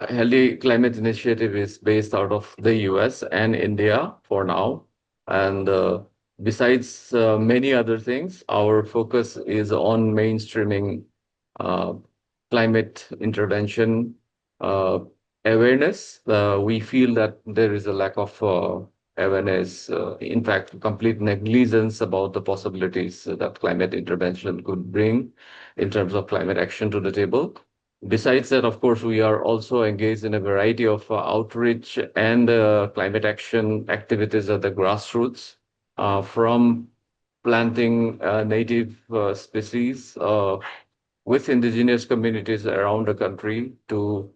Healthy Climate Initiative is based out of the US and India for now. And besides many other things, our focus is on mainstreaming uh, climate intervention uh, awareness. We feel that there is a lack of awareness, in fact, complete negligence about the possibilities that climate intervention could bring in terms of climate action to the table. Besides that, of course, we are also engaged in a variety of outreach and climate action activities at the grassroots, from planting native species with indigenous communities around the country to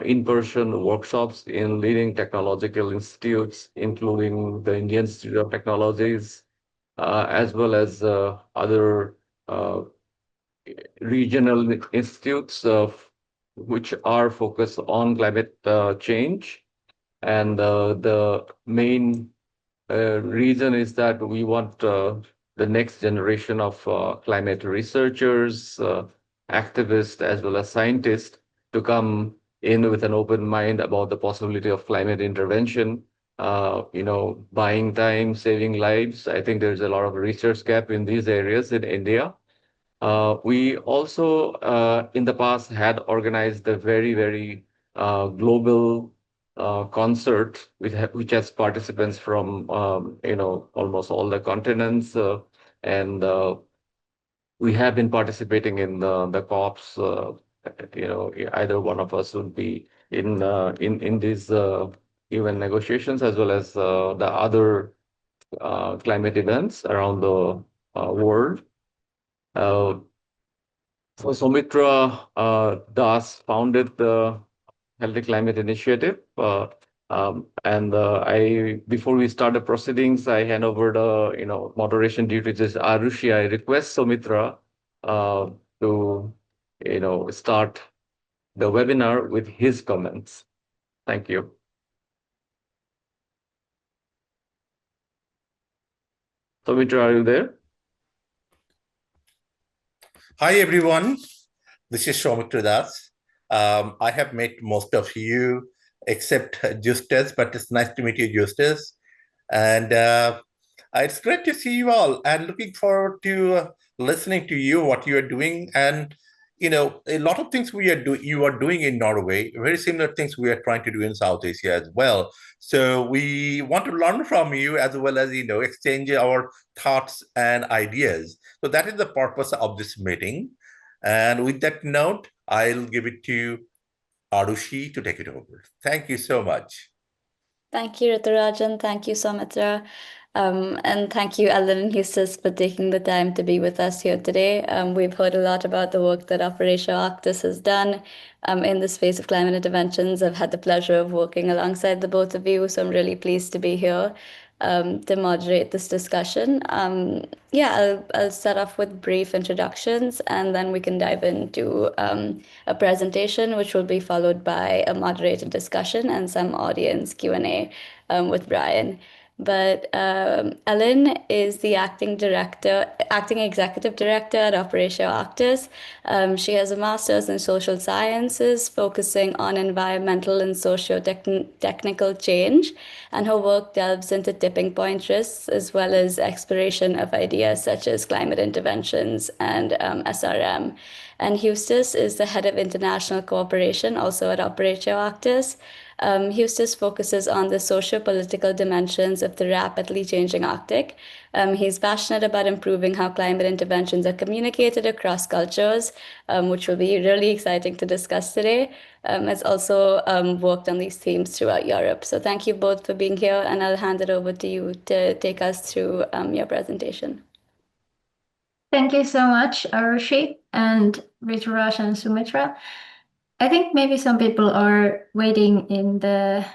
in-person workshops in leading technological institutes, including the Indian Institute of Technologies, as well as other uh, regional institutes which are focused on climate change. And the main reason is that we want the next generation of climate researchers, activists, as well as scientists to come in with an open mind about the possibility of climate intervention. Buying time, saving lives. I think there's a lot of research gap in these areas in India. We also, in the past, had organized a very, very global concert, which has participants from, almost all the continents, and we have been participating in the COPs. Either one of us would be in these event negotiations, as well as the other climate events around the world. Uh, So Soumitra Das founded the Healthy Climate Initiative. And I, before we start the proceedings, I hand over the moderation duties to Arushi. I request Soumitra uh, to start the webinar with his comments. Thank you. Soumitra, are you there? Hi, everyone. This is Soumitra Das. I have met most of you except Justus, but it's nice to meet you, Justus. And it's great to see you all and looking forward to listening to you, what you are doing. And, a lot of things you are doing in Norway, very similar things we are trying to do in South Asia as well. So we want to learn from you as well as, exchange our thoughts and ideas. So that is the purpose of this meeting. And with that note, I'll give it to Arushi to take it over. Thank you so much. Thank you, Riturajan. Thank you, Soumitra. And thank you, Ellen and Eustace, for taking the time to be with us here today. We've heard a lot about the work that Operaatio Arktis has done in the space of climate interventions. I've had the pleasure of working alongside the both of you, so I'm really pleased to be here to moderate this discussion. I'll start off with brief introductions, and then we can dive into a presentation, which will be followed by a moderated discussion and some audience Q&A with Brian. But Ellen is the acting executive director at Operaatio Arktis. She has a master's in social sciences, focusing on environmental and socio-technical change, and her work delves into tipping point risks as well as exploration of ideas such as climate interventions and SRM. And Eustace is the head of international cooperation, also at Operaatio Arktis. Eustace focuses on the socio-political dimensions of the rapidly changing Arctic. He's passionate about improving how climate interventions are communicated across cultures, which will be really exciting to discuss today. Has also worked on these themes throughout Europe. So thank you both for being here, and I'll hand it over to you to take us through your presentation. Thank you so much, Arushi and Rituraj and Soumitra. I think maybe some people are waiting to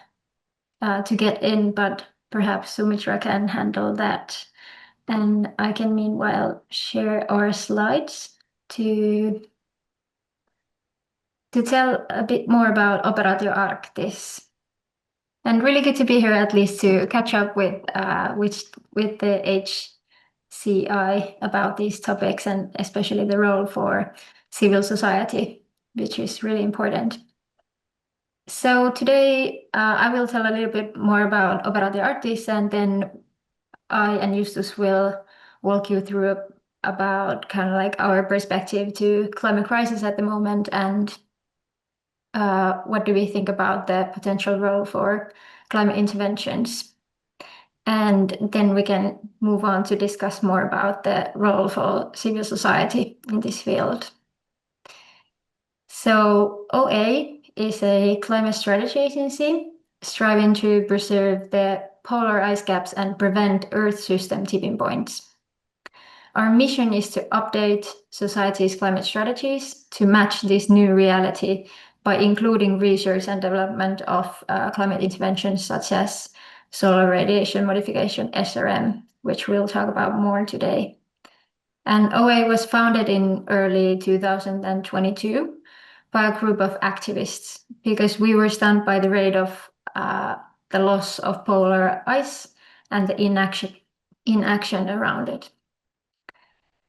get in, but perhaps Soumitra can handle that. And I can meanwhile share our slides to tell a bit more about Operaatio Arktis. And really good to be here, at least to catch up with the HCI about these topics, and especially the role for civil society, which is really important. So today I will tell a little bit more about Operaatio Arktis, and then I and Justus will walk you through about kind of like our perspective to climate crisis at the moment, and what do we think about the potential role for climate interventions. And then we can move on to discuss more about the role for civil society in this field. So OA is a climate strategy agency striving to preserve the polar ice caps and prevent Earth system tipping points. Our mission is to update society's climate strategies to match this new reality by including research and development of climate interventions such as solar radiation modification, SRM, which we'll talk about more today. And OA was founded in early 2022 by a group of activists because we were stunned by the rate of the loss of polar ice and the inaction around it.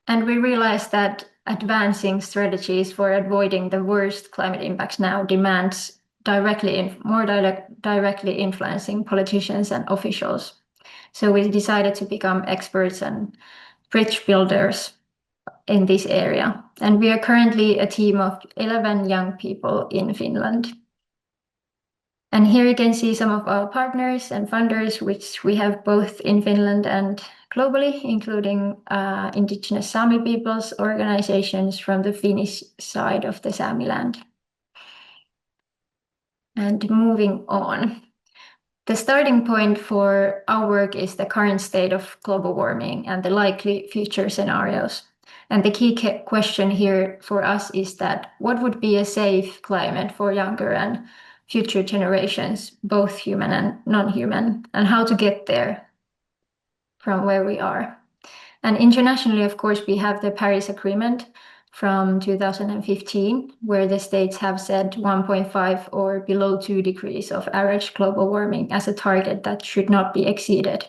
And we realized that advancing strategies for avoiding the worst climate impacts now demands directly influencing politicians and officials. So we decided to become experts and bridge builders in this area. And we are currently a team of 11 young people in Finland. And here you can see some of our partners and funders, which we have both in Finland and globally, including indigenous Sami peoples, organizations from the Finnish side of the Sami land. And moving on. The starting point for our work is the current state of global warming and the likely future scenarios. And the key question here for us is that what would be a safe climate for younger and future generations, both human and non-human, and how to get there from where we are. And internationally, of course, we have the Paris Agreement from 2015, where the states have said 1.5 or below 2 degrees of average global warming as a target that should not be exceeded.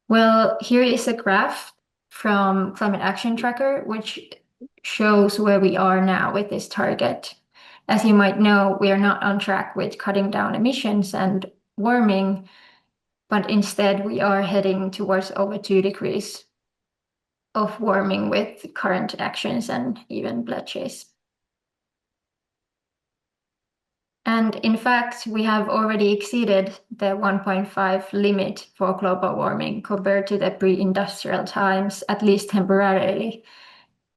Well, here is a graph from Climate Action Tracker, which shows where we are now with this target. As you might know, we are not on track with cutting down emissions and warming, but instead we are heading towards over 2 degrees of warming with current actions and even pledges. And in fact, we have already exceeded the 1.5 limit for global warming compared to the pre-industrial times, at least temporarily,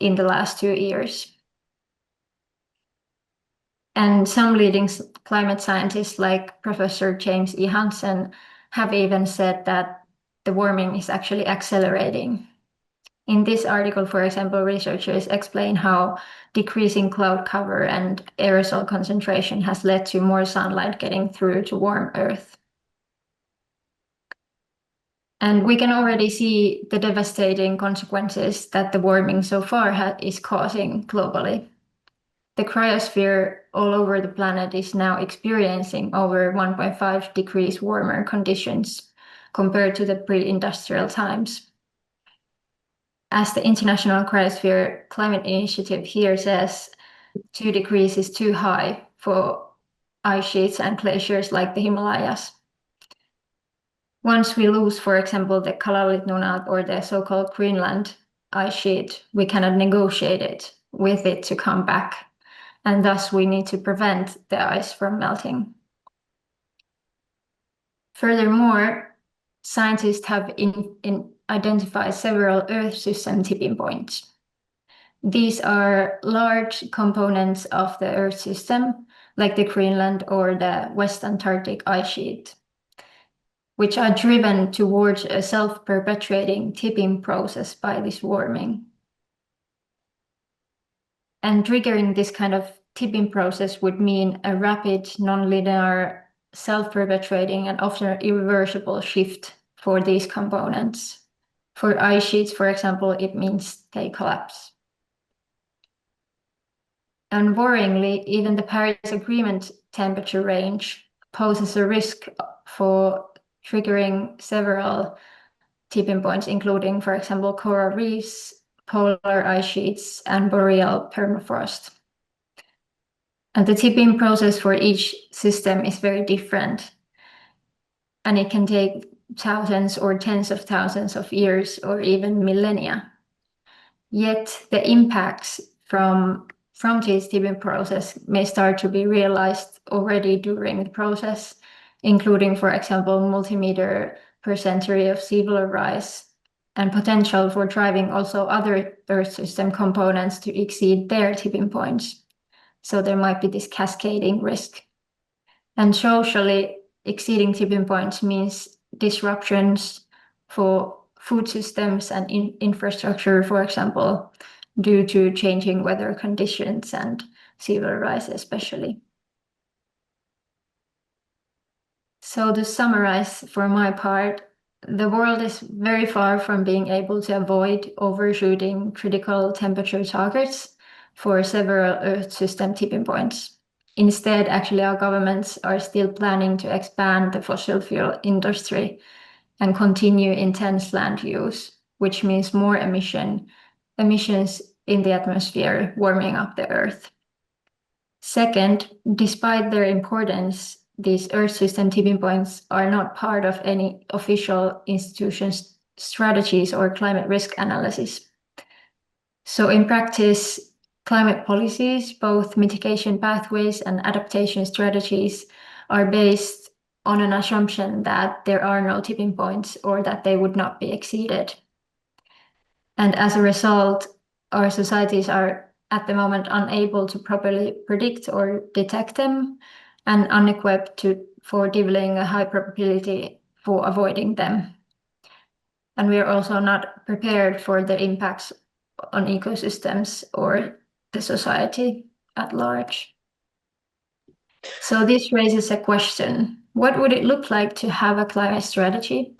in the last 2 years. And some leading climate scientists like Professor James E. Hansen have even said that the warming is actually accelerating. In this article, for example, researchers explain how decreasing cloud cover and aerosol concentration has led to more sunlight getting through to warm Earth. And we can already see the devastating consequences that the warming so far is causing globally. The cryosphere all over the planet is now experiencing over 1.5 degrees warmer conditions compared to the pre-industrial times. As the International Cryosphere Climate Initiative here says, 2 degrees is too high for ice sheets and glaciers like the Himalayas. Once we lose, for example, the Kalaallit Nunaat or the so-called Greenland ice sheet, we cannot negotiate it with it to come back. And thus we need to prevent the ice from melting. Furthermore, scientists have identified several Earth system tipping points. These are large components of the Earth system, like the Greenland or the West Antarctic ice sheet, which are driven towards a self-perpetuating tipping process by this warming. And triggering this kind of tipping process would mean a rapid, non-linear, self-perpetuating and often irreversible shift for these components. For ice sheets, for example, it means they collapse. And worryingly, even the Paris Agreement temperature range poses a risk for triggering several tipping points, including, for example, coral reefs, polar ice sheets, and boreal permafrost. And the tipping process for each system is very different. And it can take thousands or tens of thousands of years or even millennia. Yet the impacts from this tipping process may start to be realized already during the process, including, for example, multimeter per century of sea level rise and potential for driving also other Earth system components to exceed their tipping points. So there might be this cascading risk. And socially, exceeding tipping points means disruptions for food systems and infrastructure, for example, due to changing weather conditions and sea level rise especially. So to summarize for my part, the world is very far from being able to avoid overshooting critical temperature targets for several Earth system tipping points. Instead, actually, our governments are still planning to expand the fossil fuel industry and continue intense land use, which means more emissions in the atmosphere, warming up the Earth. Second, despite their importance, these Earth system tipping points are not part of any official institution's strategies or climate risk analysis. So in practice, climate policies, both mitigation pathways and adaptation strategies, are based on an assumption that there are no tipping points or that they would not be exceeded. And as a result, our societies are at the moment unable to properly predict or detect them and unequipped for developing a high probability for avoiding them. And we are also not prepared for the impacts on ecosystems or the society at large. So this raises a question. What would it look like to have a climate strategy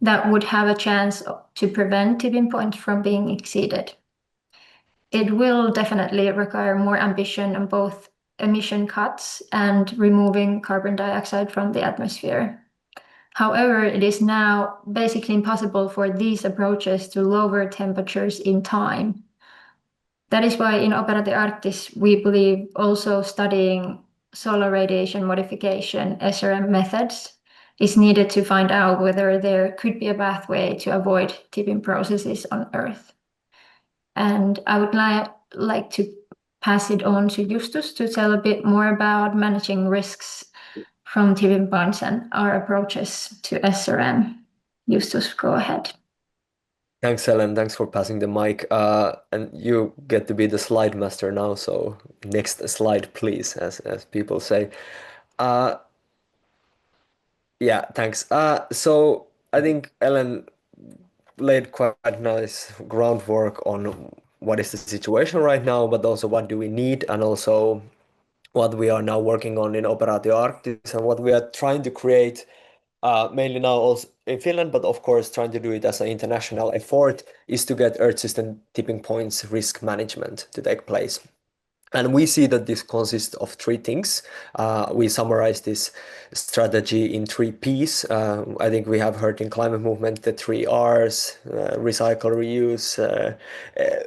that would have a chance to prevent tipping points from being exceeded? It will definitely require more ambition on both emission cuts and removing carbon dioxide from the atmosphere. However, it is now basically impossible for these approaches to lower temperatures in time. That is why in Operaatio Arktis, we believe also studying solar radiation modification, SRM methods, is needed to find out whether there could be a pathway to avoid tipping processes on Earth. And I would like to pass it on to Justus to tell a bit more about managing risks from tipping points and our approaches to SRM. Justus, go ahead. Thanks, Helen. Thanks for passing the mic. And you get to be the slide master now. So next slide, please, as people say. Yeah, thanks. So I think Ellen laid quite nice groundwork on what is the situation right now, but also what do we need, and also what we are now working on in Operaatio Arktis and what we are trying to create mainly now also in Finland, but of course trying to do it as an international effort, is to get Earth system tipping points risk management to take place. And we see that this consists of three things. We summarize this strategy in three Ps. I think we have heard in climate movement the three Rs, recycle, reuse,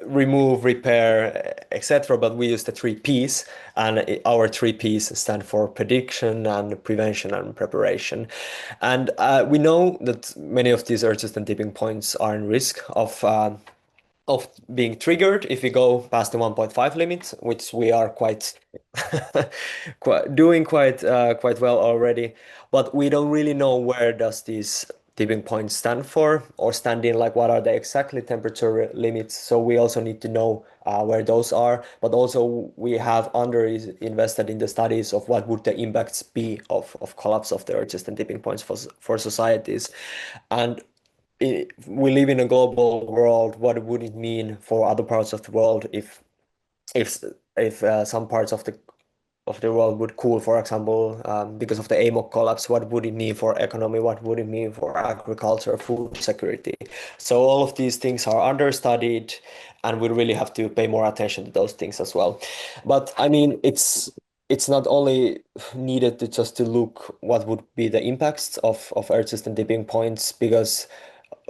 remove, repair, etc. But we use the three Ps, and our three Ps stand for prediction and prevention and preparation. And we know that many of these Earth system tipping points are in risk of being triggered if we go past the 1.5 limit, which we are quite doing quite well already. But we don't really know where does these tipping points stand for, or stand in, like what are the exactly temperature limits. So we also need to know where those are, but also we have invested in the studies of what would the impacts be of collapse of the Earth system tipping points for societies. And we live in a global world. What would it mean for other parts of the world if some parts of the world would cool, for example, because of the AMOC collapse? What would it mean for economy? What would it mean for agriculture, food security? So all of these things are understudied, and we really have to pay more attention to those things as well. But I mean, it's not only needed to look what would be the impacts of Earth system tipping points, because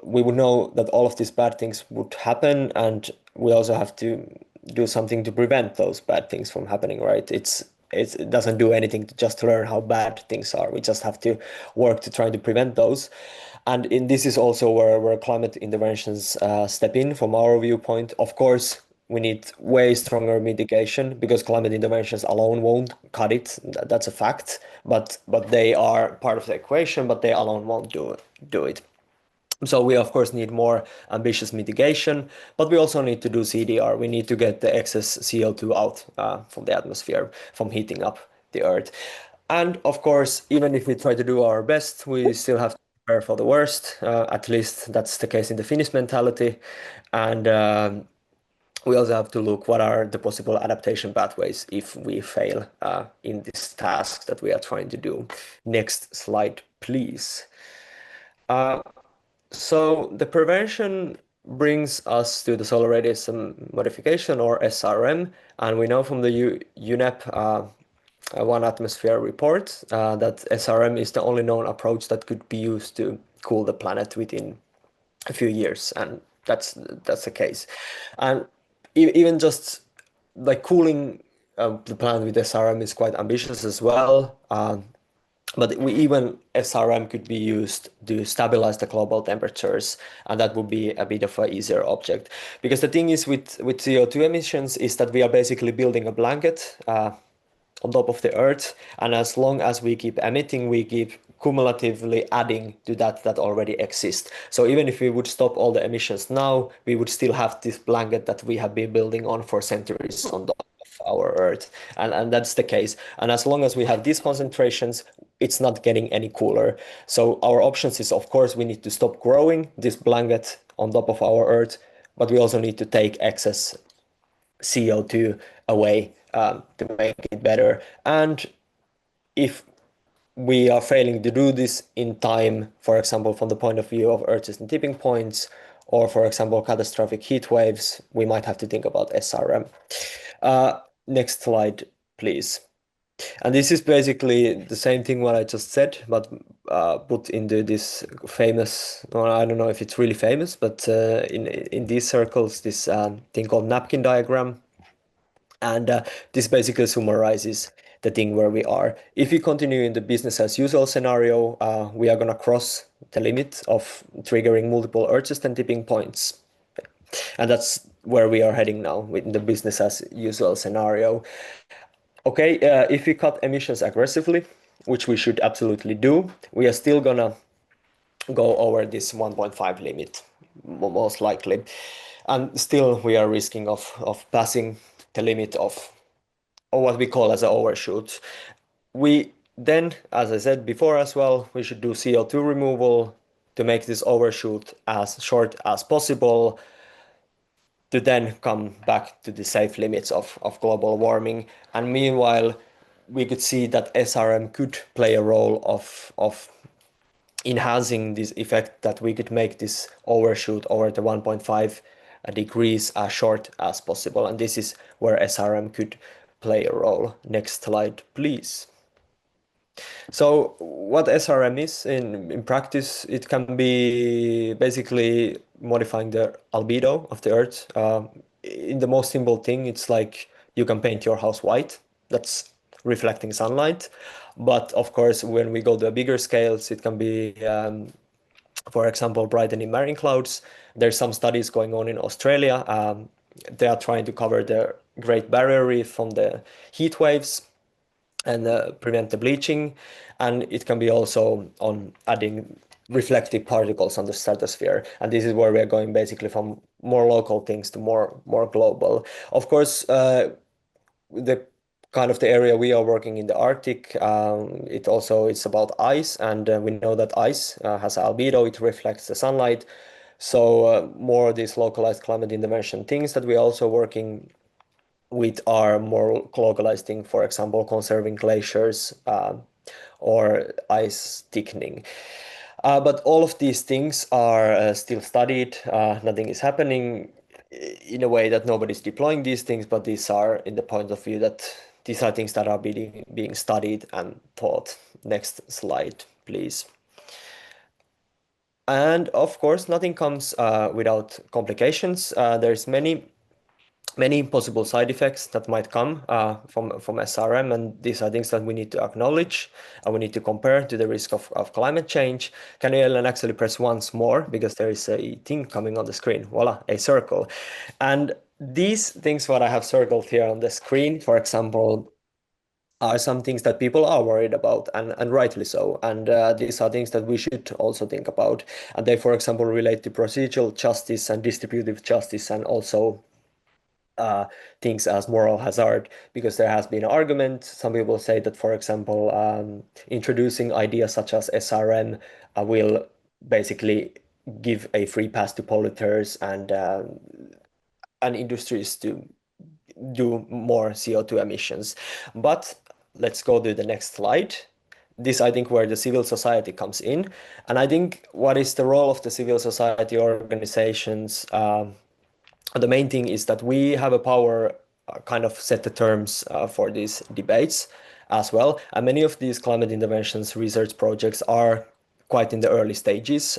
we would know that all of these bad things would happen, and we also have to do something to prevent those bad things from happening, right? It's it doesn't do anything to just learn how bad things are. We just have to work to try to prevent those. And this is also where climate interventions step in from our viewpoint. Of course, we need way stronger mitigation because climate interventions alone won't cut it. That's a fact. But they are part of the equation, but they alone won't do it. So we of course need more ambitious mitigation, but we also need to do CDR. We need to get the excess CO2 out from the atmosphere from heating up the Earth. And of course, even if we try to do our best, we still have to prepare for the worst. At least that's the case in the Finnish mentality. And we also have to look what are the possible adaptation pathways if we fail in this task that we are trying to do. Next slide, please. So the prevention brings us to the solar radiation modification, or SRM, and we know from the UNEP one atmosphere report that SRM is the only known approach that could be used to cool the planet within a few years, and that's the case. And even just like cooling the planet with SRM is quite ambitious as well. But even SRM could be used to stabilize the global temperatures, and that would be a bit of an easier object. Because the thing is with CO2 emissions is that we are basically building a blanket on top of the Earth, and as long as we keep emitting, we keep cumulatively adding to that already exists. So even if we would stop all the emissions now, we would still have this blanket that we have been building on for centuries on top of our Earth, and that's the case. And as long as we have these concentrations, it's not getting any cooler. So our options is, of course, we need to stop growing this blanket on top of our Earth, but we also need to take excess CO2 away to make it better. And if we are failing to do this in time, for example, from the point of view of Earth's tipping points, or for example, catastrophic heat waves, we might have to think about SRM. Next slide, please. And this is basically the same thing what I just said, but put into this famous, or I don't know if it's really famous, but in these circles, this thing called napkin diagram. And this basically summarizes the thing where we are. If we continue in the business as usual scenario, we are going to cross the limit of triggering multiple Earth and tipping points. And that's where we are heading now with the business as usual scenario. Okay, if we cut emissions aggressively, which we should absolutely do, we are still going to go over this 1.5 limit, most likely. And still we are risking of passing the limit of what we call as an overshoot. We then, as I said before as well, we should do CO2 removal to make this overshoot as short as possible, to then come back to the safe limits of global warming. And meanwhile, we could see that SRM could play a role of enhancing this effect, that we could make this overshoot over the 1.5 degrees as short as possible. And this is where SRM could play a role. Next slide, please. So what SRM is in practice, it can be basically modifying the albedo of the Earth. In the most simple thing, it's like you can paint your house white. That's reflecting sunlight. But of course, when we go to bigger scales, it can be, for example, brightening marine clouds. There's some studies going on in Australia. They are trying to cover the Great Barrier Reef from the heat waves and prevent the bleaching. And it can be also on adding reflective particles on the stratosphere. And this is where we're going basically from more local things to more global. Of course, the kind of the area we are working in the Arctic, it's about ice, and we know that ice has albedo, it reflects the sunlight. So more of these localized climate intervention things that we're also working with are more localized things, for example, conserving glaciers or ice thickening. But all of these things are still studied. Nothing is happening in a way that nobody's deploying these things, but these are in the point of view that these are things that are being studied and taught. Next slide, please. And of course, nothing comes without complications. There's many many possible side effects that might come from SRM, and these are things that we need to acknowledge and we need to compare to the risk of climate change. Can you, Ellen, actually press once more, because there is a thing coming on the screen, voila, a circle. And these things what I have circled here on the screen, for example, are some things that people are worried about, and rightly so. And these are things that we should also think about. And they, for example, relate to procedural justice and distributive justice, and also things as moral hazard, because there has been an argument. Some people say that, for example, introducing ideas such as SRM will basically give a free pass to polluters and industries to do more CO2 emissions. But let's go to the next slide. This, I think, where the civil society comes in. And I think what is the role of the civil society organizations? The main thing is that we have a power kind of set the terms for these debates as well. And many of these climate interventions research projects are quite in the early stages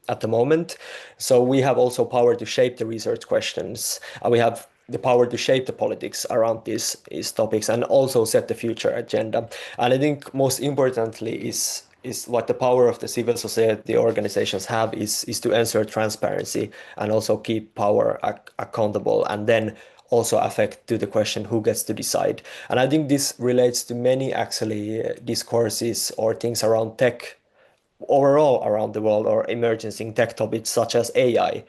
at the moment. So we have also power to shape the research questions. We have the power to shape the politics around these topics and also set the future agenda. And I think most importantly is what the power of the civil society organizations have is to ensure transparency and also keep power accountable, and then also affect to the question who gets to decide. And I think this relates to many actually discourses or things around tech overall around the world, or emerging tech topics such as AI.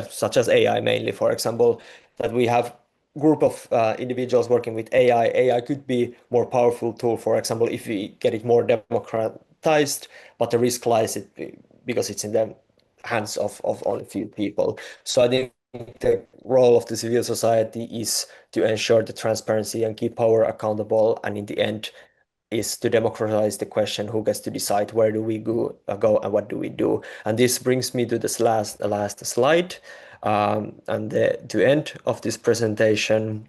Such as AI mainly, for example, that we have group of individuals working with AI. AI could be more powerful tool, for example, if we get it more democratized, but the risk lies because it's in the hands of only few people. So I think the role of the civil society is to ensure the transparency and keep power accountable, and in the end is to democratize the question who gets to decide where do we go and what do we do. And this brings me to this last slide, and to end of this presentation.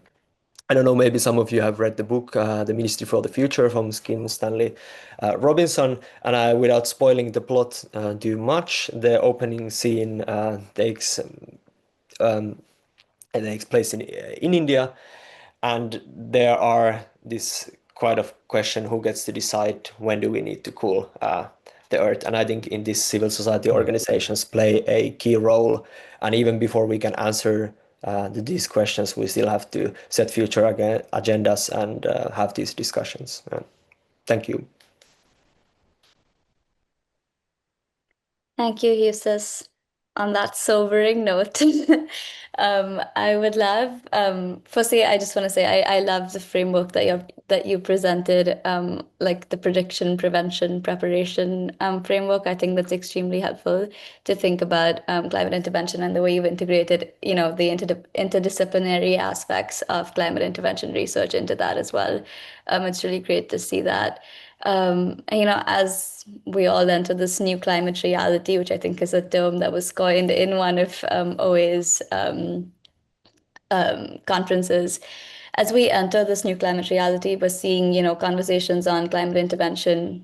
I don't know, maybe some of you have read the book, The Ministry for the Future from Skin Stanley Robinson, and without spoiling the plot too much, the opening scene takes place in India, and there are this quite of question who gets to decide when do we need to cool the earth. And I think in this civil society organizations play a key role, and even before we can answer these questions, we still have to set future agendas and have these discussions. Thank you. Thank you, Eustace. On that sobering note, I would love, firstly, I just want to say I love the framework that you presented, like the prediction, prevention, preparation framework. I think that's extremely helpful to think about climate intervention, and the way you've integrated, the interdisciplinary aspects of climate intervention research into that as well. It's really great to see that. As we all enter this new climate reality, which I think is a term that was coined in one of OA's conferences. As we enter this new climate reality, we're seeing, conversations on climate intervention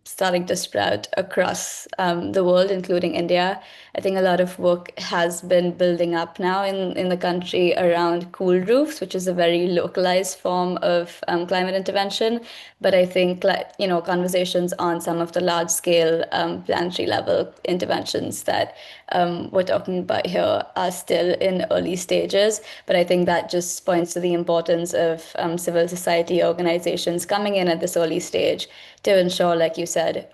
starting to sprout across the world, including India. I think a lot of work has been building up now in the country around cool roofs, which is a very localized form of climate intervention. But I think, conversations on some of the large-scale planetary level interventions that we're talking about here are still in early stages. But I think that just points to the importance of civil society organizations coming in at this early stage to ensure, like you said,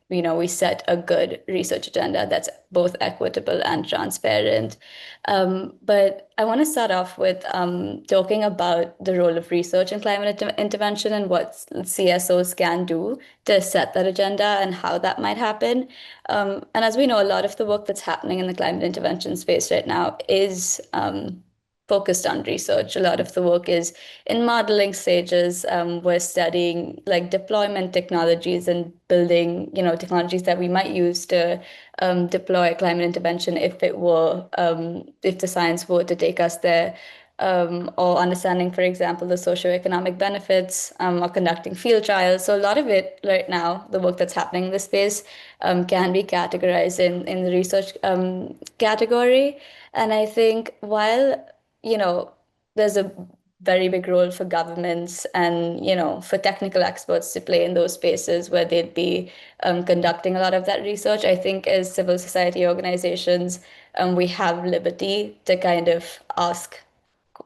we set a good research agenda that's both equitable and transparent. But I want to start off with talking about the role of research in climate intervention and what CSOs can do to set that agenda and how that might happen. And as we know, a lot of the work that's happening in the climate intervention space right now is focused on research. A lot of the work is in modeling stages. We're studying like deployment technologies and building, technologies that we might use to deploy climate intervention if the science were to take us there. or understanding, for example, the socio-economic benefits, or conducting field trials. So a lot of it right now, the work that's happening in this space, can be categorized in the research category. And I think while, there's a very big role for governments and, for technical experts to play in those spaces where they'd be conducting a lot of that research, I think as civil society organizations, we have liberty to kind of ask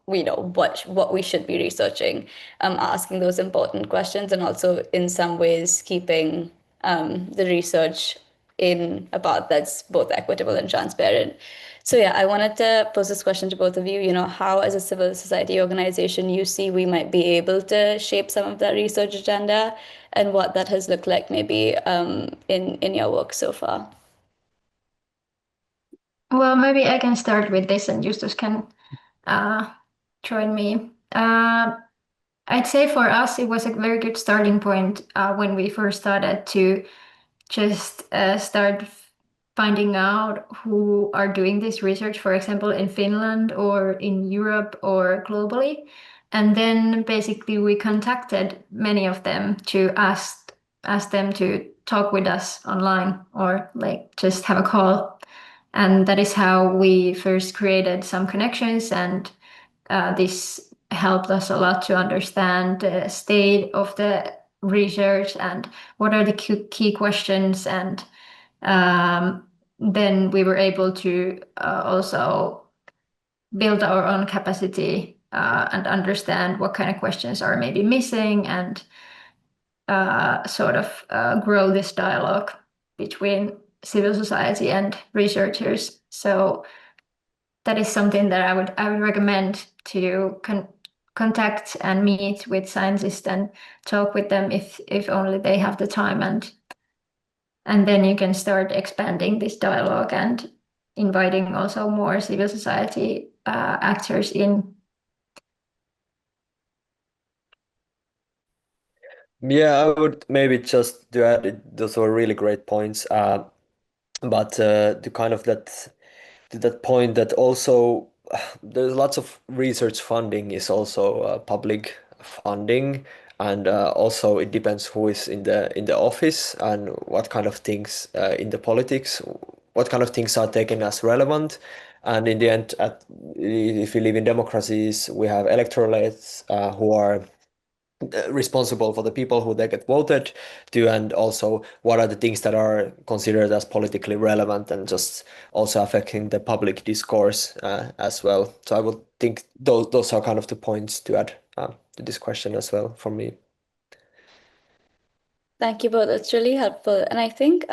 what we should be researching, asking those important questions, and also in some ways keeping the research in a path that's both equitable and transparent. So yeah, I wanted to pose this question to both of you, how as a civil society organization you see we might be able to shape some of that research agenda, and what that has looked like maybe in your work so far. Well, maybe I can start with this and Justus can join me. I'd say for us, it was a very good starting point when we first started to just start finding out who are doing this research, for example, in Finland or in Europe or globally. And then basically we contacted many of them to ask them to talk with us online or like just have a call. And that is how we first created some connections, and this helped us a lot to understand the state of the research and what are the key questions. And then we were able to also build our own capacity and understand what kind of questions are maybe missing, and sort of grow this dialogue between civil society and researchers. So that is something that I would recommend to contact and meet with scientists and talk with them if only they have the time, and then you can start expanding this dialogue and inviting also more civil society actors in. Yeah, I would maybe just to add, those were really great points. But to kind of that point that also there's lots of research funding is also public funding, and also it depends who is in the office and what kind of things in the politics, what kind of things are taken as relevant. And in the end, if we live in democracies, we have electorates who are responsible for the people who they get voted to, and also what are the things that are considered as politically relevant and just also affecting the public discourse as well. So I would think those are kind of the points to add to this question as well from me. Thank you both. It's really helpful. And I think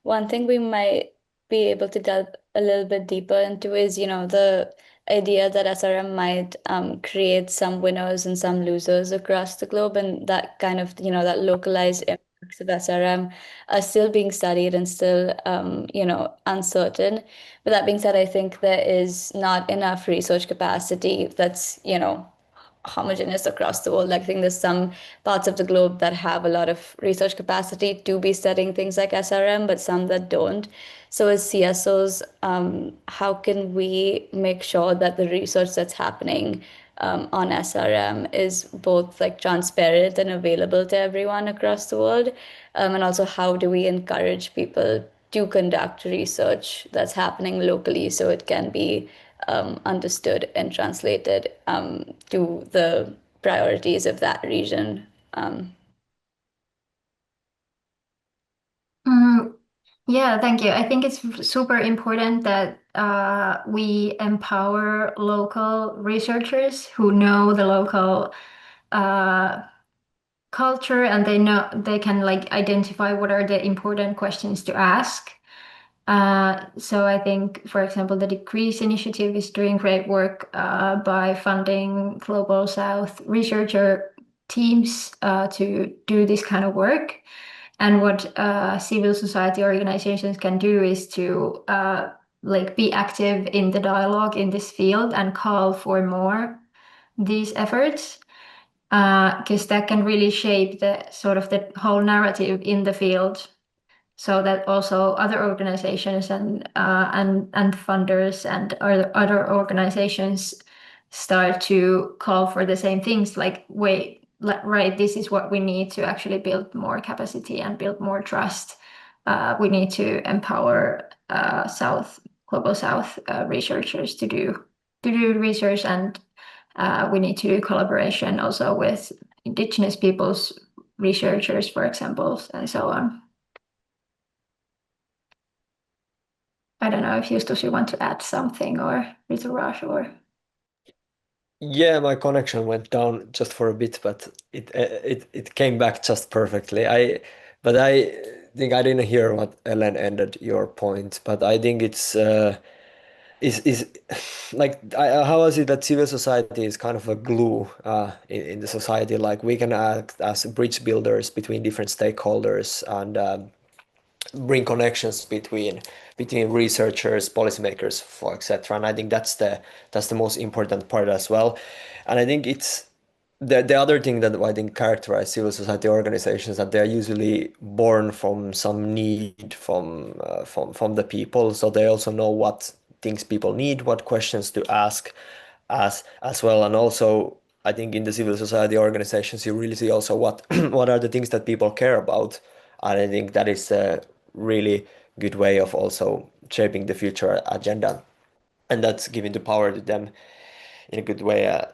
one thing we might be able to delve a little bit deeper into is, the idea that SRM might create some winners and some losers across the globe, and that kind of, that localized impacts of SRM are still being studied and still, uncertain. But that being said, I think there is not enough research capacity that's, homogeneous across the world. Like, I think there's some parts of the globe that have a lot of research capacity to be studying things like SRM, but some that don't. So as CSOs, how can we make sure that the research that's happening on SRM is both like transparent and available to everyone across the world? And also, how do we encourage people to conduct research that's happening locally so it can be understood and translated to the priorities of that region? Yeah, thank you. I think it's super important that we empower local researchers who know the local culture, and they can like identify what are the important questions to ask. So I think, for example, the Decrease Initiative is doing great work by funding Global South researcher teams to do this kind of work. And what civil society organizations can do is to like be active in the dialogue in this field and call for more these efforts, because that can really shape the sort of the whole narrative in the field, so that also other organizations and funders and other organizations start to call for the same things, like, wait, right, this is what we need to actually build more capacity and build more trust. We need to empower global South researchers to do research, and we need to do collaboration also with indigenous peoples researchers, for example, and so on. I don't know if Justus, you want to add something, or Rituraj, or... Yeah, my connection went down just for a bit, but it came back just perfectly. But I think I didn't hear what Ellen ended your point, but I think it's is like how is it that civil society is kind of a glue in the society? Like we can act as bridge builders between different stakeholders and bring connections between researchers, policymakers, for etc. And I think that's the most important part as well. And I think it's the other thing that I think characterize civil society organizations, that they're usually born from some need from the people, so they also know what things people need, what questions to ask as well. And also I think in the civil society organizations you really see also what what are the things that people care about, and I think that is a really good way of also shaping the future agenda, and that's giving the power to them in a good way.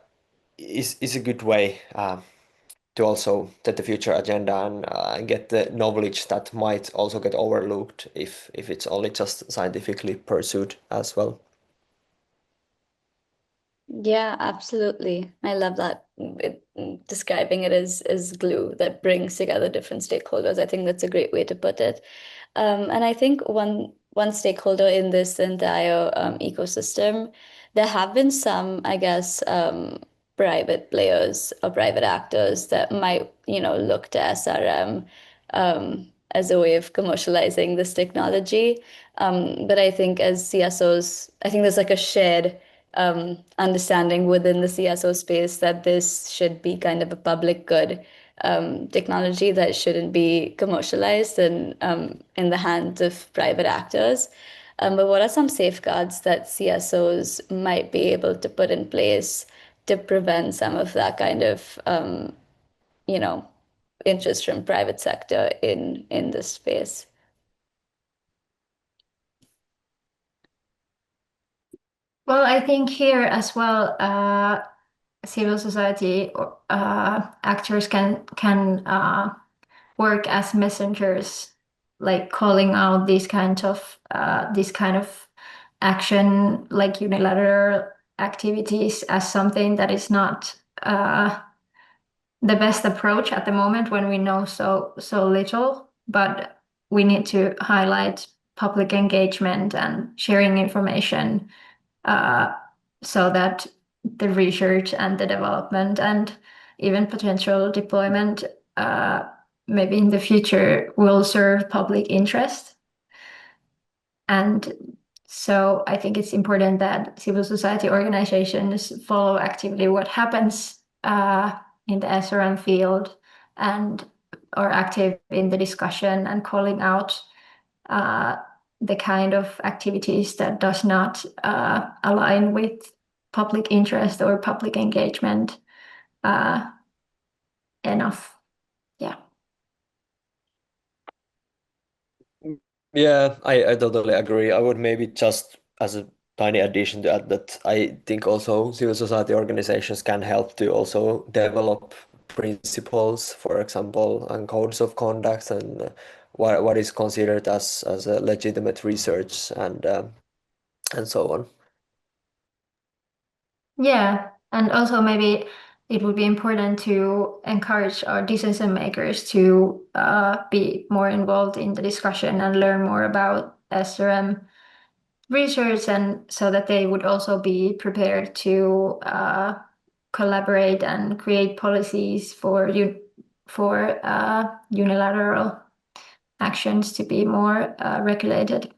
Is a good way to also set the future agenda and get the knowledge that might also get overlooked if it's only just scientifically pursued as well. Yeah, absolutely. I love that. Describing it as glue that brings together different stakeholders. I think that's a great way to put it. And I think one stakeholder in this entire ecosystem, there have been some, I guess, private players or private actors that might, look to SRM as a way of commercializing this technology. But I think as CSOs, I think there's like a shared understanding within the CSO space that this should be kind of a public good technology that shouldn't be commercialized and in the hands of private actors. But what are some safeguards that CSOs might be able to put in place to prevent some of that kind of, interest from private sector in this space? Well, I think here as well, civil society actors can work as messengers, like calling out this kind of action, like unilateral activities, as something that is not the best approach at the moment when we know so little. But we need to highlight public engagement and sharing information, so that the research and the development and even potential deployment maybe in the future will serve public interest. And so I think it's important that civil society organizations follow actively what happens in the SRM field, and are active in the discussion and calling out the kind of activities that does not align with public interest or public engagement enough. Yeah. Yeah, I totally agree. I would maybe just as a tiny addition to add that I think also civil society organizations can help to also develop principles, for example, and codes of conduct, and what is considered as a legitimate research and so on. Yeah, and also maybe it would be important to encourage our decision makers to be more involved in the discussion and learn more about SRM research, and so that they would also be prepared to collaborate and create policies for unilateral actions to be more regulated.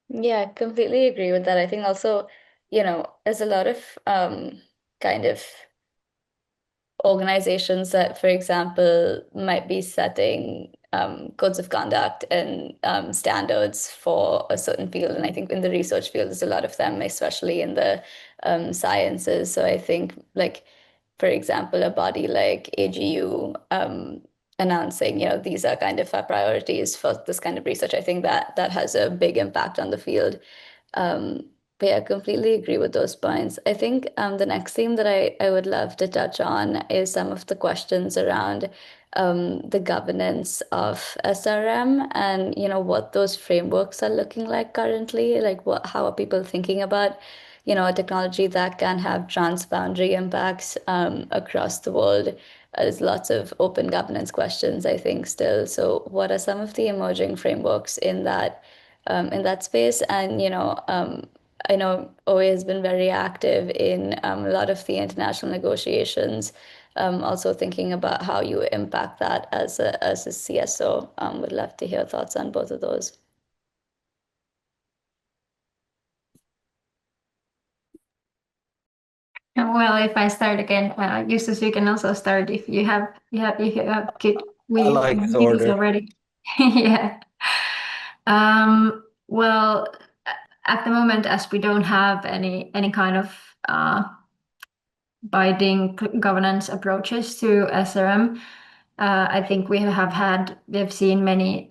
Yeah, I completely agree with that. I think also, there's a lot of kind of organizations that, for example, might be setting codes of conduct and standards for a certain field. And I think in the research field, there's a lot of them, especially in the sciences. So I think, like, for example, a body like AGU announcing, these are kind of our priorities for this kind of research. I think that has a big impact on the field. But yeah, I completely agree with those points. I think the next theme that I would love to touch on is some of the questions around the governance of SRM and what those frameworks are looking like currently. Like how are people thinking about a technology that can have transboundary impacts across the world? There's lots of open governance questions, I think, still. So what are some of the emerging frameworks in that space? And I know OA has been very active in a lot of the international negotiations. Also thinking about how you impact that as a CSO. Would love to hear thoughts on both of those. Well, if I start again, Justus, you can also start if you have good I like this order already. Yeah. Well, at the moment, as we don't have any kind of binding governance approaches to SRM, I think we have seen many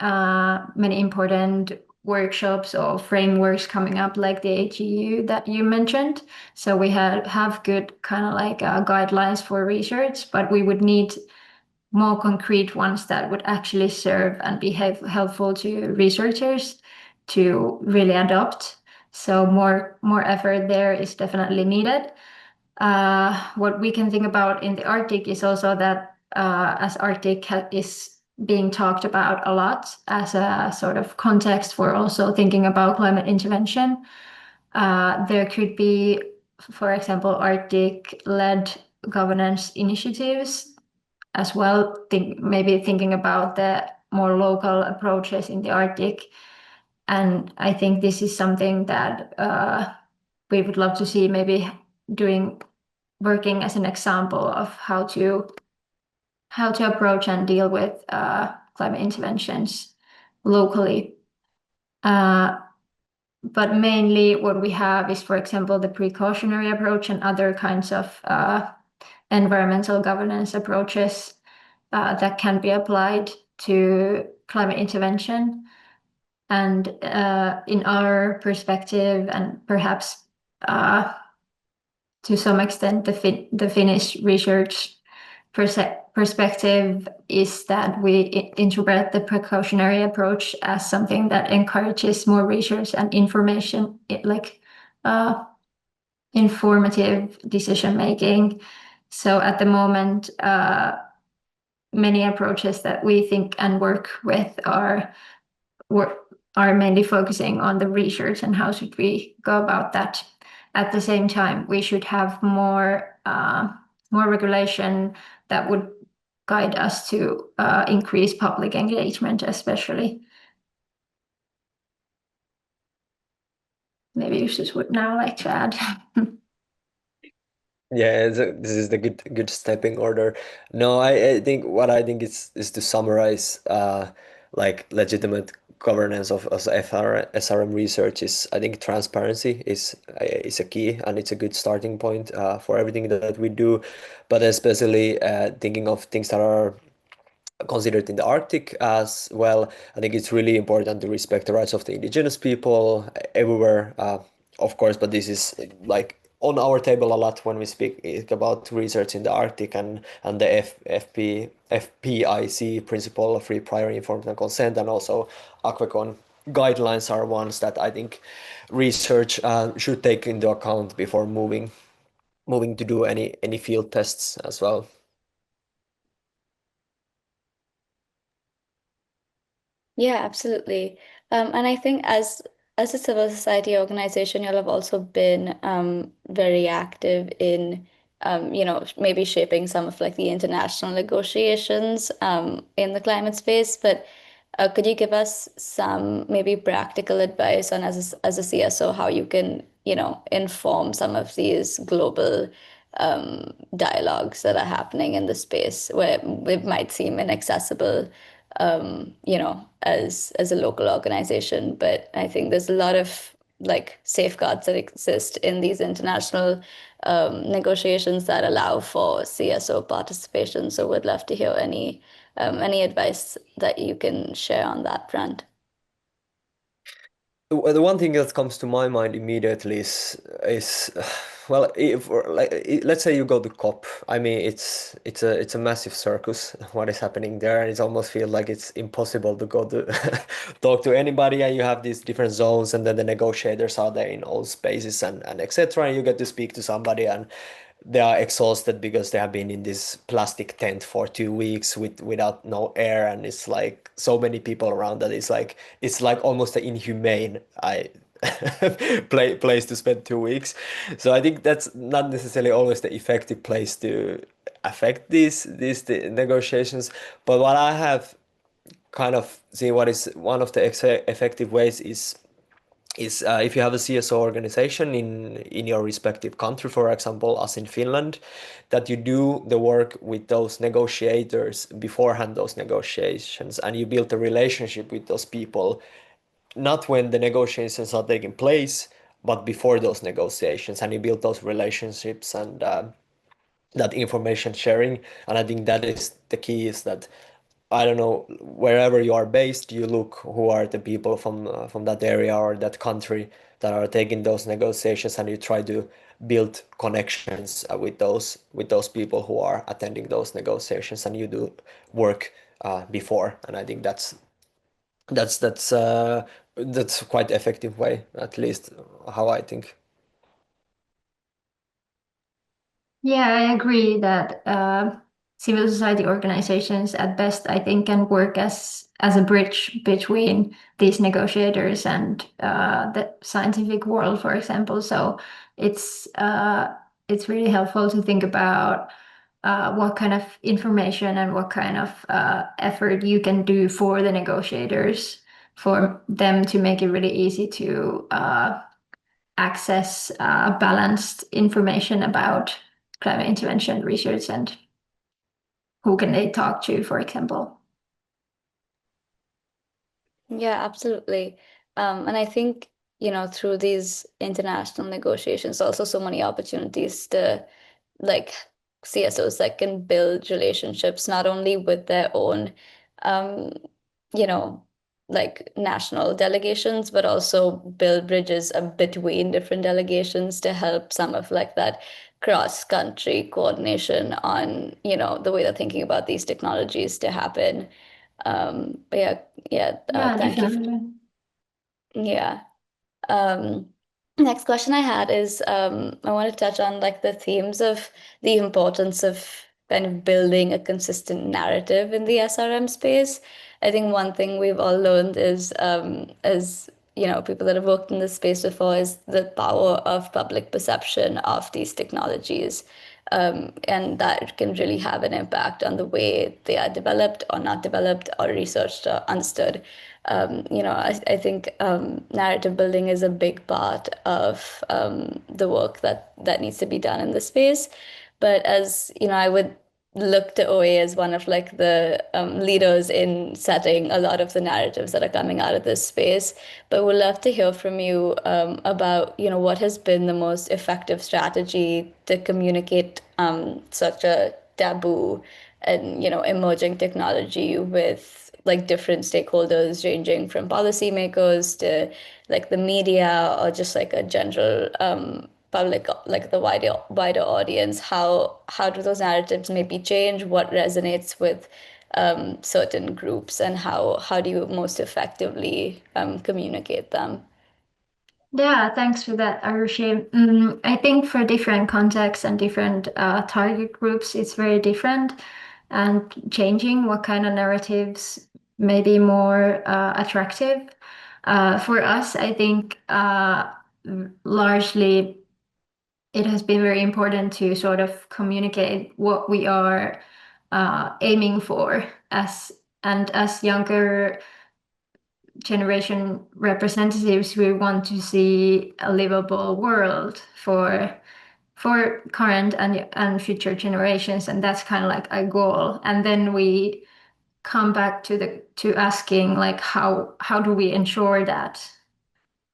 important workshops or frameworks coming up, like the AGU that you mentioned. So we have good kind of like guidelines for research, but we would need more concrete ones that would actually serve and be helpful to researchers to really adopt. So more effort there is definitely needed. What we can think about in the Arctic is also that as Arctic is being talked about a lot as a sort of context for also thinking about climate intervention, there could be, for example, Arctic-led governance initiatives as well. Maybe thinking about the more local approaches in the Arctic. And I think this is something that we would love to see maybe working as an example of how to approach and deal with climate interventions locally. But mainly what we have is, for example, the precautionary approach and other kinds of environmental governance approaches that can be applied to climate intervention. And in our perspective, and perhaps to some extent the Finnish research perspective, is that we interpret the precautionary approach as something that encourages more research and information, informative decision making. So at the moment, many approaches that we think and work with are mainly focusing on the research and how should we go about that. At the same time, we should have more regulation that would guide us to increase public engagement, especially. Maybe Justus would now like to add. Yeah, this is the good stepping order. No, I think what I think is to summarize like legitimate governance of SRM research is, I think transparency is a key, and it's a good starting point for everything that we do, but especially thinking of things that are considered in the Arctic as well. I think it's really important to respect the rights of the indigenous people everywhere, of course, but this is like on our table a lot when we speak about research in the Arctic, and the FPIC principle of free, prior, informed consent, and also Aquacon guidelines are ones that I think research should take into account before moving to do any field tests as well. Yeah, absolutely. And I think as a civil society organization, you'll have also been very active in maybe shaping some of like the international negotiations in the climate space. But could you give us some maybe practical advice on as a CSO how you can inform some of these global dialogues that are happening in the space where it might seem inaccessible as a local organization. But I think there's a lot of like safeguards that exist in these international negotiations that allow for CSO participation. So would love to hear any advice that you can share on that front. The one thing that comes to my mind immediately is well, if let's say you go to COP. I mean, it's a massive circus what is happening there, and it almost feels like it's impossible to go to talk to anybody. And you have these different zones, and then the negotiators are there in all spaces and etc. And you get to speak to somebody, and they are exhausted because they have been in this plastic tent for 2 weeks without no air, and it's like so many people around that it's like almost an inhumane place to spend 2 weeks. So I think that's not necessarily always the effective place to affect the negotiations. But what I have kind of seen, what is one of the effective ways is if you have a CSO organization in your respective country, for example, us in Finland, that you do the work with those negotiators beforehand, those negotiations, and you build a relationship with those people, not when the negotiations are taking place, but before those negotiations, and you build those relationships and that information sharing. And I think that is the key, is that I don't know, wherever you are based, you look who are the people from that area or that country that are taking those negotiations, and you try to build connections with those people who are attending those negotiations, and you do work before. And I think that's that's quite effective way, at least how I think. Yeah, I agree that civil society organizations at best, I think, can work as a bridge between these negotiators and the scientific world, for example. So it's really helpful to think about what kind of information and what kind of effort you can do for the negotiators, for them to make it really easy to access balanced information about climate intervention research, and who can they talk to, for example. Yeah, absolutely. And I think, through these international negotiations, also so many opportunities to like CSOs that can build relationships not only with their own, um, you know, like national delegations, but also build bridges between different delegations to help some of like that cross-country coordination on, the way they're thinking about these technologies to happen. But Yeah, thank you. definitely. Yeah. Um, Next question I had is I want to touch on like the themes of the importance of kind of building a consistent narrative in the SRM space. I think one thing we've all learned is, as people that have worked in this space before, is the power of public perception of these technologies. And that can really have an impact on the way they are developed or not developed or researched or understood. I think narrative building is a big part of the work that needs to be done in this space. But as I would look to OA as one of like the leaders in setting a lot of the narratives that are coming out of this space. But would love to hear from you about what has been the most effective strategy to communicate such a taboo and emerging technology with like different stakeholders ranging from policymakers to like the media or just like a general public, like the wider audience. How do those narratives maybe change? What resonates with certain groups, and how do you most effectively communicate them? Yeah, thanks for that, Arushi. I think for different contexts and different target groups, it's very different, and changing what kind of narratives may be more attractive. For us, I think largely it has been very important to sort of communicate what we are aiming for as younger generation representatives. We want to see a livable world for current and future generations, and that's kind of like a goal. And then we come back to asking like how do we ensure that?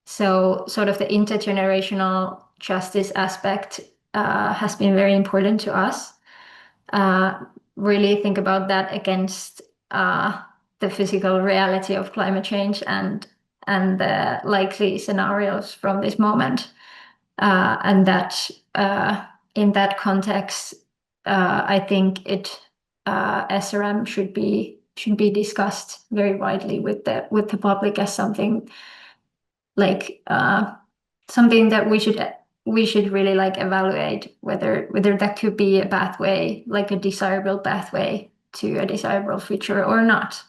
So sort of the intergenerational justice aspect has been very important to us. Really think about that against the physical reality of climate change and the likely scenarios from this moment. And that in that context, I think SRM should be discussed very widely with the public as something like something that we should really like evaluate whether that could be a pathway, like a desirable pathway to a desirable future or not.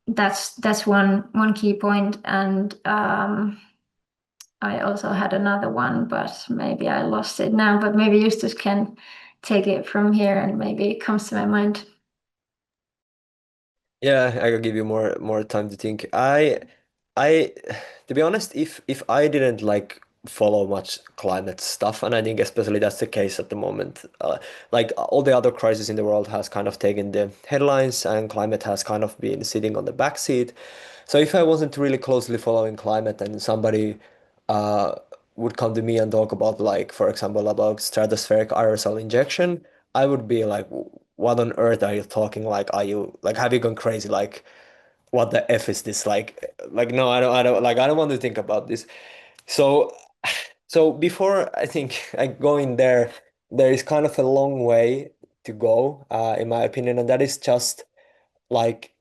That's one key point, and I also had another one, but maybe I lost it now. But maybe Justus can take it from here, and maybe it comes to my mind. Yeah, I could give you more time to think. To be honest, if I didn't like follow much climate stuff, and I think especially that's the case at the moment, like all the other crises in the world has kind of taken the headlines, and climate has kind of been sitting on the back seat. So if I wasn't really closely following climate, and somebody uh, would come to me and talk about, like, for example, about stratospheric aerosol injection, I would be like, what on earth are you talking? Like, are you like, have you gone crazy? Like, what the F is this? Like, no, I don't want to think about this. So, so before I think I go in there, there is kind of a long way to go, in my opinion, and that is like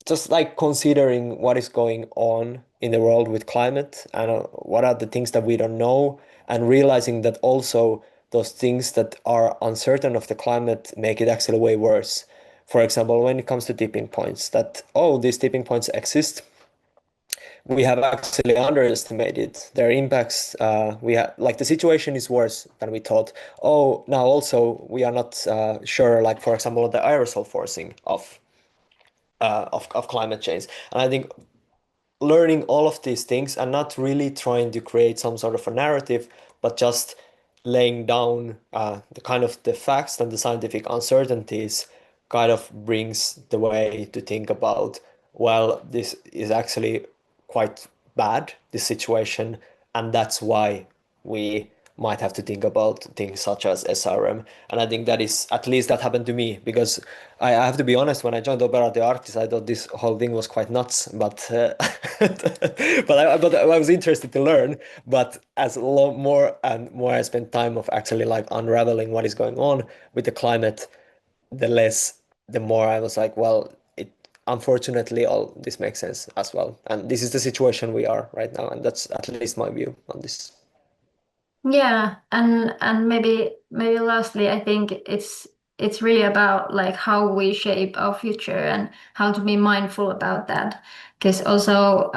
just like considering what is going on in the world with climate, and what are the things that we don't know, and realizing that also those things that are uncertain of the climate make it actually way worse. For example, when it comes to tipping points, that, oh, these tipping points exist, we have actually underestimated their impacts. We have, like, the situation is worse than we thought. Oh, now also we are not sure, like, for example, the aerosol forcing of climate change. And I think learning all of these things and not really trying to create some sort of a narrative, but just laying down the kind of the facts and the scientific uncertainties kind of brings the way to think about, well, this is actually quite bad, this situation, and that's why we might have to think about things such as SRM. And I think that is, at least that happened to me, because I have to be honest, when I joined Operaatio Arktis, I thought this whole thing was quite nuts, but but I was interested to learn. But as more and more I spent time of actually like unraveling what is going on with the climate, the more I was like, well, it unfortunately all this makes sense as well. And this is the situation we are right now, and that's at least my view on this. Yeah, and maybe lastly, I think it's really about like how we shape our future and how to be mindful about that. Because also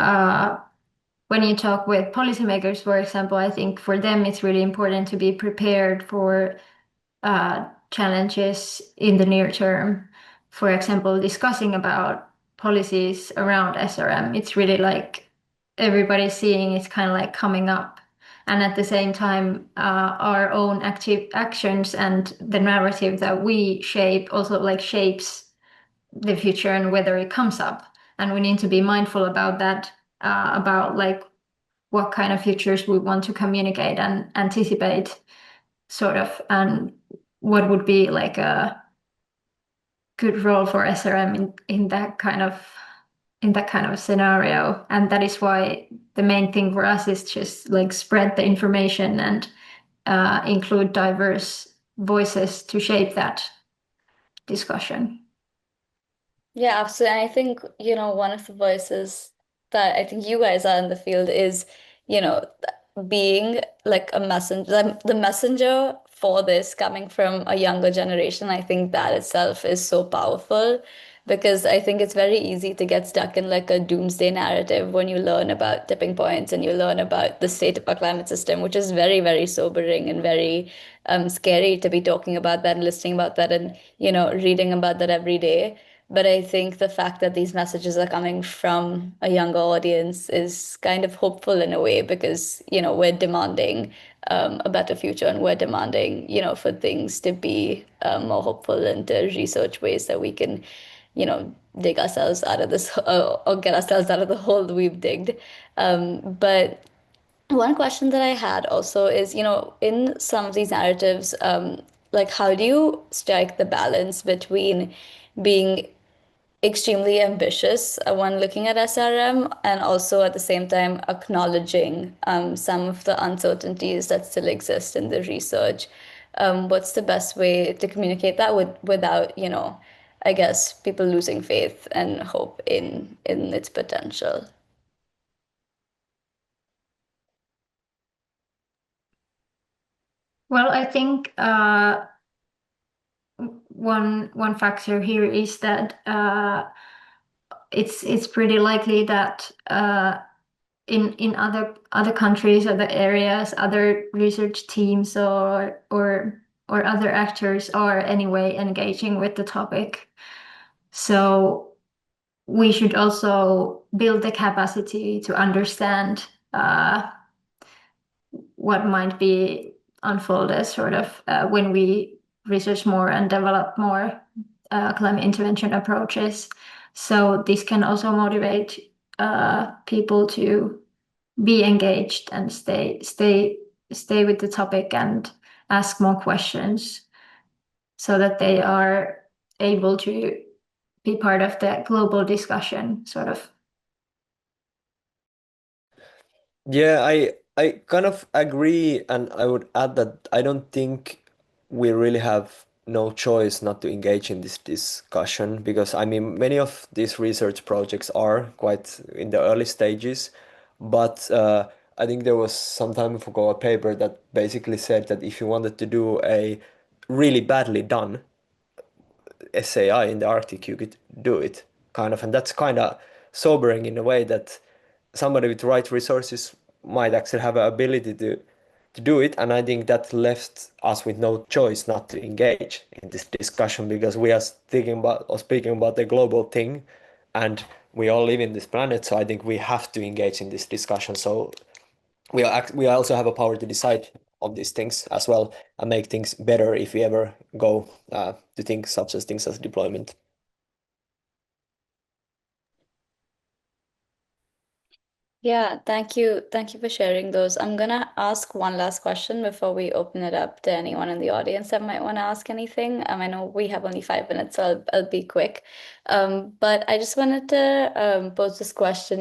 when you talk with policymakers, for example, I think for them it's really important to be prepared for challenges in the near term. For example, discussing about policies around SRM, it's really like everybody's seeing it's kind of like coming up. And at the same time, our own active actions and the narrative that we shape also like shapes the future and whether it comes up. And we need to be mindful about that, about like what kind of futures we want to communicate and anticipate, sort of, and what would be like a good role for SRM in that kind of scenario. And that is why the main thing for us is just like spread the information and include diverse voices to shape that discussion. Yeah, absolutely. And I think, one of the voices that I think you guys are in the field is, being like a messenger, the messenger for this coming from a younger generation. I think that itself is so powerful, because I think it's very easy to get stuck in like a doomsday narrative when you learn about tipping points and you learn about the state of our climate system, which is very, very sobering and very scary to be talking about that and listening about that and, reading about that every day. But I think the fact that these messages are coming from a younger audience is kind of hopeful in a way, because, we're demanding a better future, and we're demanding, for things to be more hopeful and to research ways that we can, dig ourselves out of this or get ourselves out of the hole we've digged. But one question that I had also is, in some of these narratives, like how do you strike the balance between being extremely ambitious when looking at SRM and also at the same time acknowledging some of the uncertainties that still exist in the research? What's the best way to communicate that without, I guess, people losing faith and hope in its potential? Well, I think one factor here is that it's pretty likely that in other countries, other areas, other research teams or other actors are anyway engaging with the topic. So we should also build the capacity to understand what might be unfolded sort of when we research more and develop more climate intervention approaches. So this can also motivate people to be engaged and stay with the topic and ask more questions so that they are able to be part of the global discussion, sort of. Yeah, I kind of agree, and I would add that I don't think we really have no choice not to engage in this discussion, because I mean many of these research projects are quite in the early stages, but I think there was some time ago a paper that basically said that if you wanted to do a really badly done SAI in the Arctic, you could do it, kind of, and that's kind of sobering in a way that somebody with the right resources might actually have an ability to do it. And I think that left us with no choice not to engage in this discussion, because we are thinking about or speaking about the global thing, and we all live in this planet. So I think we have to engage in this discussion. So we also have a power to decide on these things as well and make things better if we ever go to think such as things as deployment. Yeah, thank you. Thank you for sharing those. I'm gonna ask one last question before we open it up to anyone in the audience that might want to ask anything. I know we have only 5 minutes, so I'll be quick. But I just wanted to pose this question.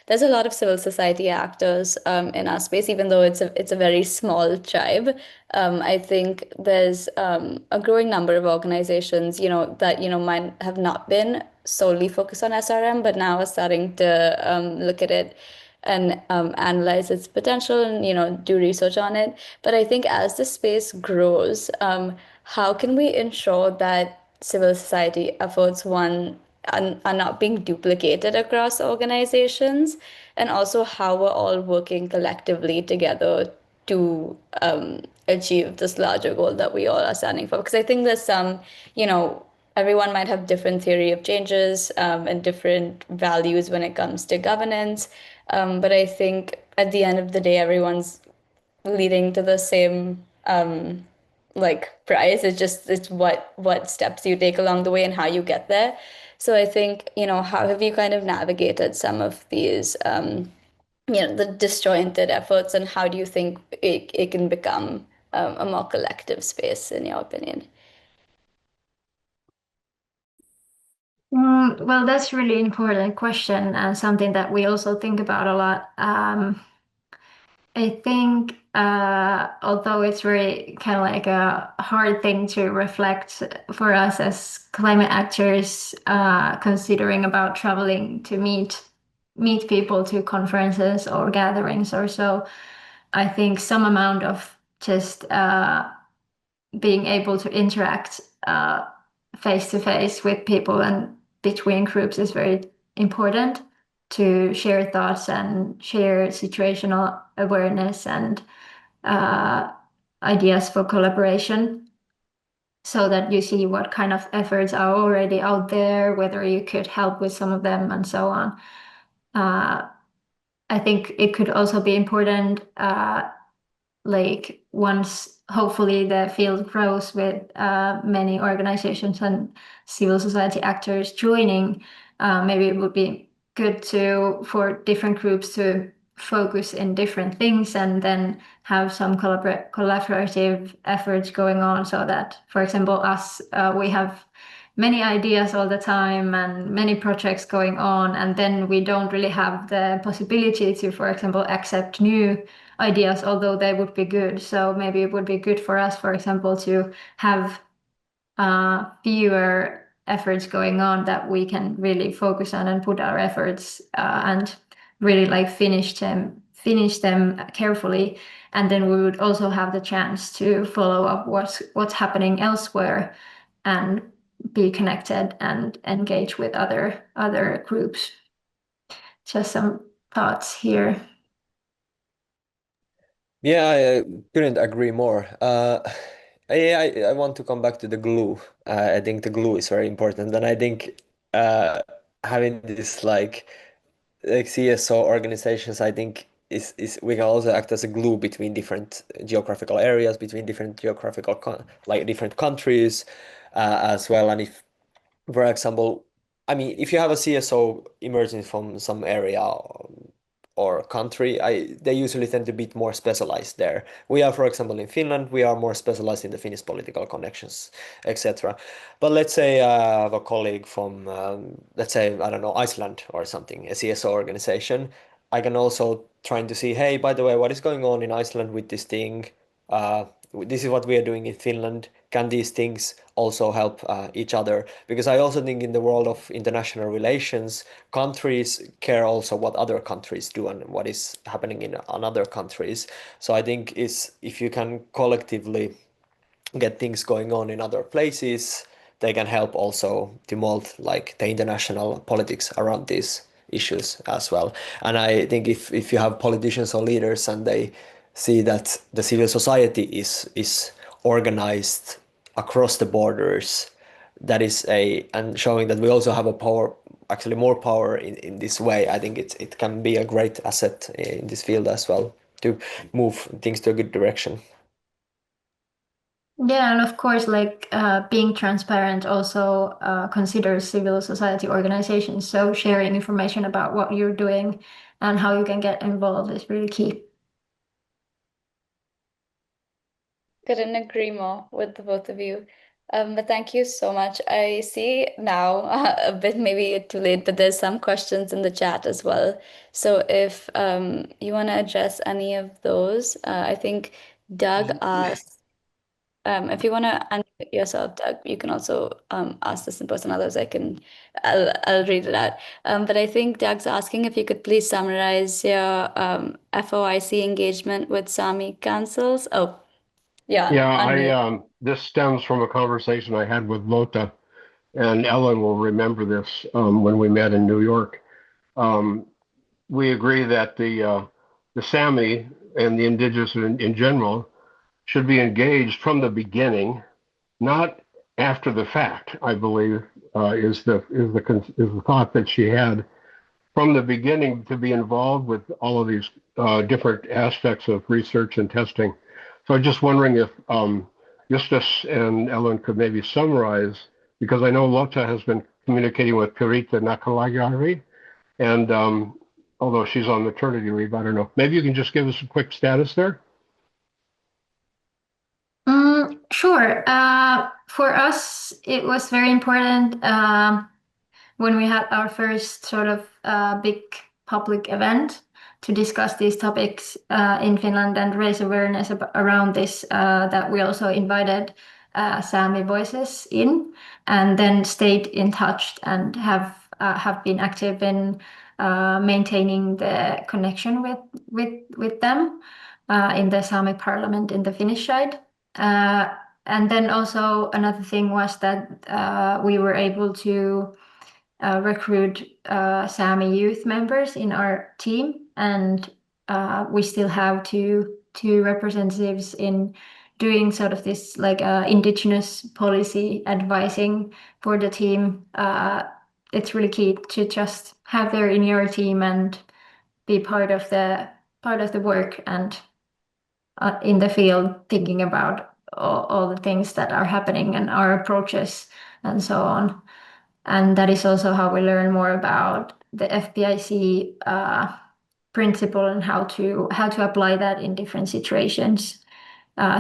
There's a lot of civil society actors in our space, even though it's a very small tribe. I think there's a growing number of organizations, that might have not been solely focused on SRM, but now are starting to look at it and analyze its potential and do research on it. But I think as the space grows, how can we ensure that civil society efforts, one, are not being duplicated across organizations, and also how we're all working collectively together to achieve this larger goal that we all are standing for? Because I think there's some, everyone might have different theory of changes and different values when it comes to governance. But I think at the end of the day, everyone's leading to the same prize. It's what steps you take along the way and how you get there. So I think, how have you kind of navigated some of these the disjointed efforts, and how do you think it can become a more collective space, in your opinion? Well, that's really important question and something that we also think about a lot. I think although it's very kind of like a hard thing to reflect for us as climate actors, considering about traveling to meet people to conferences or gatherings or so, I think some amount of just being able to interact face to face with people and between groups is very important to share thoughts and share situational awareness and ideas for collaboration, so that you see what kind of efforts are already out there, whether you could help with some of them and so on. I think it could also be important like once hopefully the field grows with many organizations and civil society actors joining, maybe it would be good for different groups to focus in different things and then have some collaborative efforts going on, so that, for example, us, we have many ideas all the time and many projects going on, and then we don't really have the possibility to, for example, accept new ideas, although they would be good. So maybe it would be good for us, for example, to have fewer efforts going on that we can really focus on and put our efforts and really like finish them carefully. And then we would also have the chance to follow up what's happening elsewhere and be connected and engage with other groups. Just some thoughts here. Yeah, I couldn't agree more. I want to come back to the glue. I think the glue is very important, and I think having this like CSO organizations, I think is we can also act as a glue between different geographical areas, between different geographical like different countries as well. And if, for example, I mean, if you have a CSO emerging from some area or country, they usually tend to be more specialized there. We are, for example, in Finland, we are more specialized in the Finnish political connections, etc. But let's say I have a colleague from, let's say, I don't know, Iceland or something, a CSO organization. I can also trying to see, hey, by the way, what is going on in Iceland with this thing? This is what we are doing in Finland. Can these things also help each other? Because I also think in the world of international relations, countries care also what other countries do and what is happening in other countries. So I think if you can collectively get things going on in other places, they can help also to mold like the international politics around these issues as well. And I think if you have politicians or leaders and they see that the civil society is organized across the borders, that is and showing that we also have a power, actually more power in this way, I think it can be a great asset in this field as well to move things to a good direction. Yeah, and of course, like being transparent also considers civil society organizations. So sharing information about what you're doing and how you can get involved is really key. Couldn't agree more with the both of you. But thank you so much. I see now a bit maybe too late, but there's some questions in the chat as well. So if you want to address any of those, I think Doug asked, if you want to unmute yourself, Doug, you can also ask this in person. Otherwise, I'll read it out. But I think Doug's asking if you could please summarize your FOIC engagement with Sami councils. Oh, yeah. Yeah, this stems from a conversation I had with Lotta, and Ellen will remember this when we met in New York. We agree that the Sami and the indigenous in general should be engaged from the beginning, not after the fact. I believe is the thought that she had from the beginning, to be involved with all of these different aspects of research and testing. So I'm just wondering if Justus and Ellen could maybe summarize, because I know Lotta has been communicating with Pirita Nakalagari, and although she's on maternity leave, I don't know. Maybe you can just give us a quick status there. Sure. For us, it was very important when we had our first sort of big public event to discuss these topics in Finland and raise awareness around this, that we also invited Sami voices in, and then stayed in touch and have been active in maintaining the connection with them in the Sami parliament in the Finnish side. And then also another thing was that we were able to recruit Sami youth members in our team, and we still have two representatives in doing sort of this like indigenous policy advising for the team. It's really key to just have them in your team and be part of the work and in the field, thinking about all the things that are happening and our approaches and so on. And that is also how we learn more about the FPIC principle and how to apply that in different situations,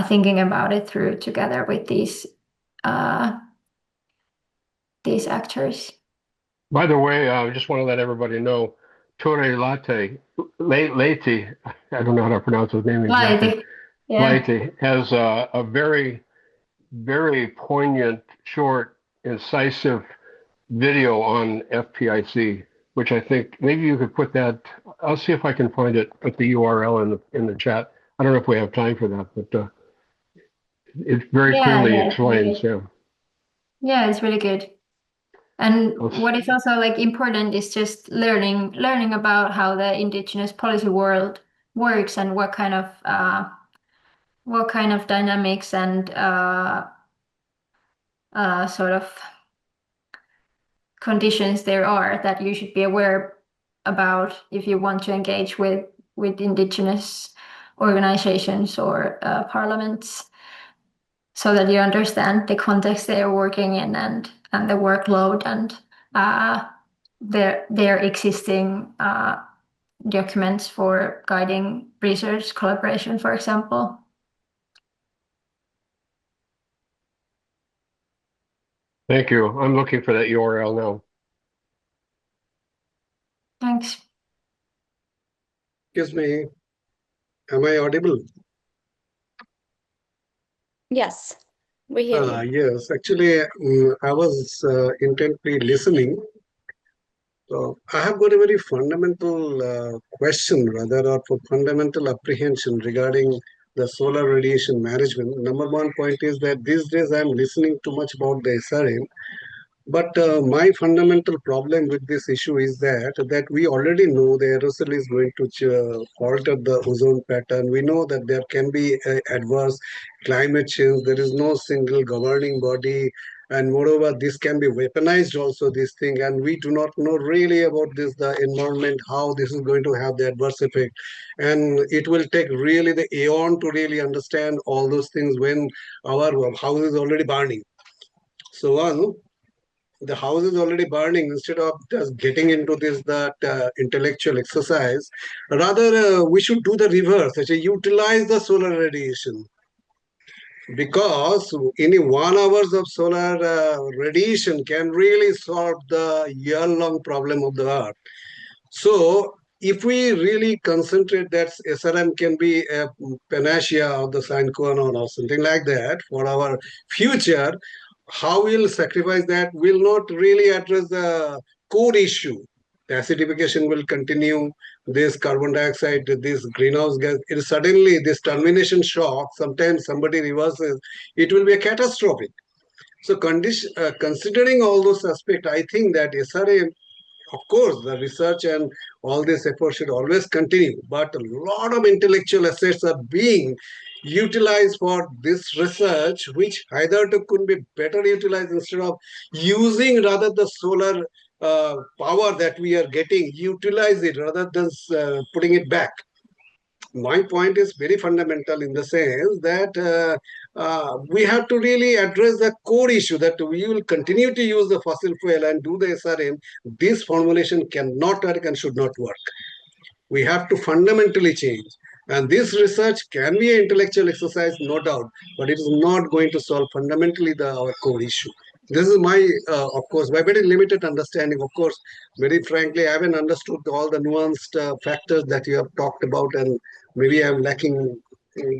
thinking about it through together with these actors. By the way, I just want to let everybody know, Torre Latte, Leite, I don't know how to pronounce his name exactly. Laite, yeah. Leite has a very, very poignant, short, incisive video on FPIC, which I think maybe you could put that. I'll see if I can find it, put the URL in the chat. I don't know if we have time for that, but it very clearly explains. Yeah, it's really good. And what is also like important is just learning about how the indigenous policy world works and what kind of dynamics and sort of conditions there are that you should be aware about if you want to engage with indigenous organizations or parliaments, so that you understand the context they are working in and the workload and their existing documents for guiding research collaboration, for example. Thank you. I'm looking for that URL now. Thanks. Excuse me. Am I audible? Yes, we hear you. Yes, actually, I was intently listening. So I have got a very fundamental question, rather, or for fundamental apprehension regarding the solar radiation management. Number one point is that these days I'm listening too much about the SRM. But my fundamental problem with this issue is that we already know the aerosol is going to alter the ozone pattern. We know that there can be adverse climate change. There is no single governing body. And moreover, this can be weaponized also, this thing. And we do not know really about this, the environment, how this is going to have the adverse effect. And it will take really the aeon to really understand all those things when our house is already burning. So one, the house is already burning. Instead of just getting into this intellectual exercise, rather we should do the reverse, actually utilize the solar radiation, because in 1 hours of solar radiation can really solve the year-long problem of the earth. So if we really concentrate that SRM can be a panacea of the sine qua non or something like that for our future, how we'll sacrifice that will not really address the core issue. The acidification will continue, this carbon dioxide, this greenhouse gas, it is suddenly this termination shock, sometimes somebody reverses, it will be a catastrophic. So considering all those aspects, I think that SRM, of course, the research and all this effort should always continue, but a lot of intellectual assets are being utilized for this research, which either could be better utilized instead of using rather the solar power that we are getting, utilize it rather than putting it back. My point is very fundamental in the sense that we have to really address the core issue that we will continue to use the fossil fuel and do the SRM. This formulation cannot work and should not work. We have to fundamentally change. And this research can be an intellectual exercise, no doubt, but it is not going to solve fundamentally our core issue. This is my, of course, my very limited understanding. Of course, very frankly, I haven't understood all the nuanced factors that you have talked about, and maybe I'm lacking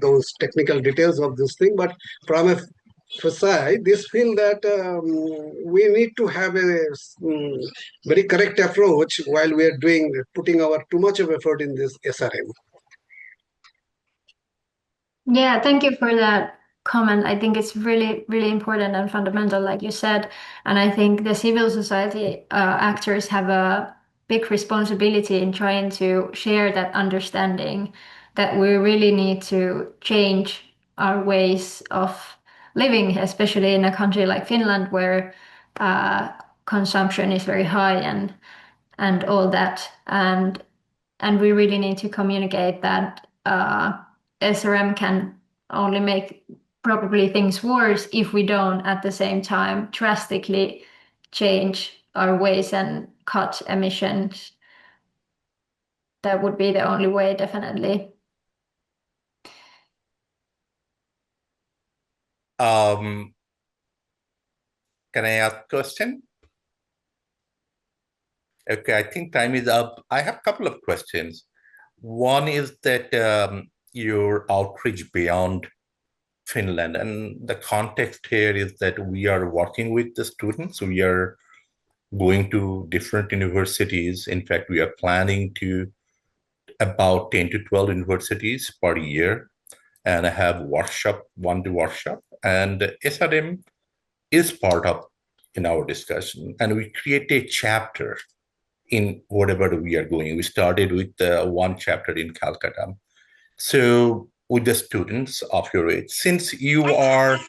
those technical details of this thing. But from a side, this feel that we need to have a very correct approach while we are putting our too much of effort in this SRM. Yeah, thank you for that comment. I think it's really, really important and fundamental, like you said. And I think the civil society actors have a big responsibility in trying to share that understanding that we really need to change our ways of living, especially in a country like Finland, where consumption is very high and all that. And we really need to communicate that SRM can only make probably things worse if we don't at the same time drastically change our ways and cut emissions. That would be the only way, definitely. Can I ask a question? Okay, I think time is up. I have a couple of questions. One is that your outreach beyond Finland, and the context here is that we are working with the students. We are going to different universities. In fact, we are planning to about 10 to 12 universities per year and have one-day workshop. And SRM is part of in our discussion. And we create a chapter in whatever we are going. We started with one chapter in Calcutta. So with the students of your age, since you are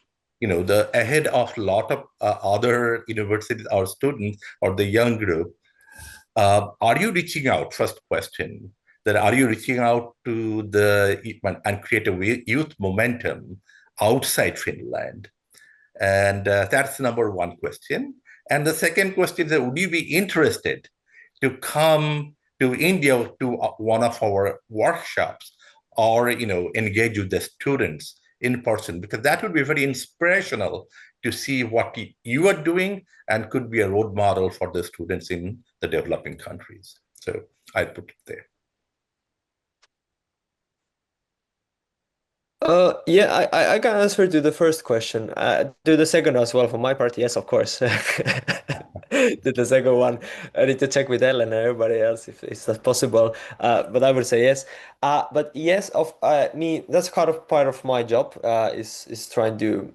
the ahead of a lot of other universities or students or the young group, are you reaching out? First question, that are you reaching out to the and create a youth momentum outside Finland? And that's number one question. And the second question is, would you be interested to come to India to one of our workshops, or engage with the students in person? Because that would be very inspirational to see what you are doing and could be a role model for the students in the developing countries. So I put it there. Yeah, I can answer to the first question. To the second as well, from my part, yes, of course. To the second one, I need to check with Ellen and everybody else if that's possible. But I would say yes. But yes, of me, that's kind of part of my job. Is trying to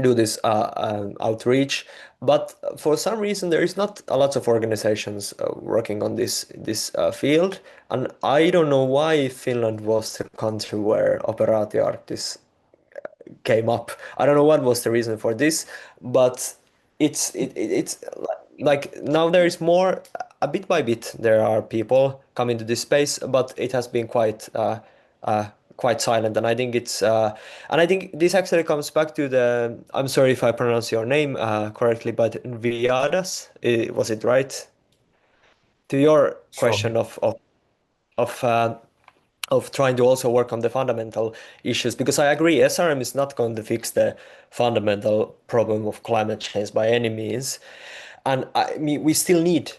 do this outreach. But for some reason, there is not a lot of organizations working on this field, and I don't know why Finland was the country where Operaatio Arktis came up. I don't know what was the reason for this, but it's like now there is more, a bit by bit there are people coming to this space, but it has been quite silent, and I think and I think this actually comes back to the, I'm sorry if I pronounce your name correctly, but Viadas, was it right? To your Sure. question of of trying to also work on the fundamental issues, because I agree SRM is not going to fix the fundamental problem of climate change by any means, and I mean we still need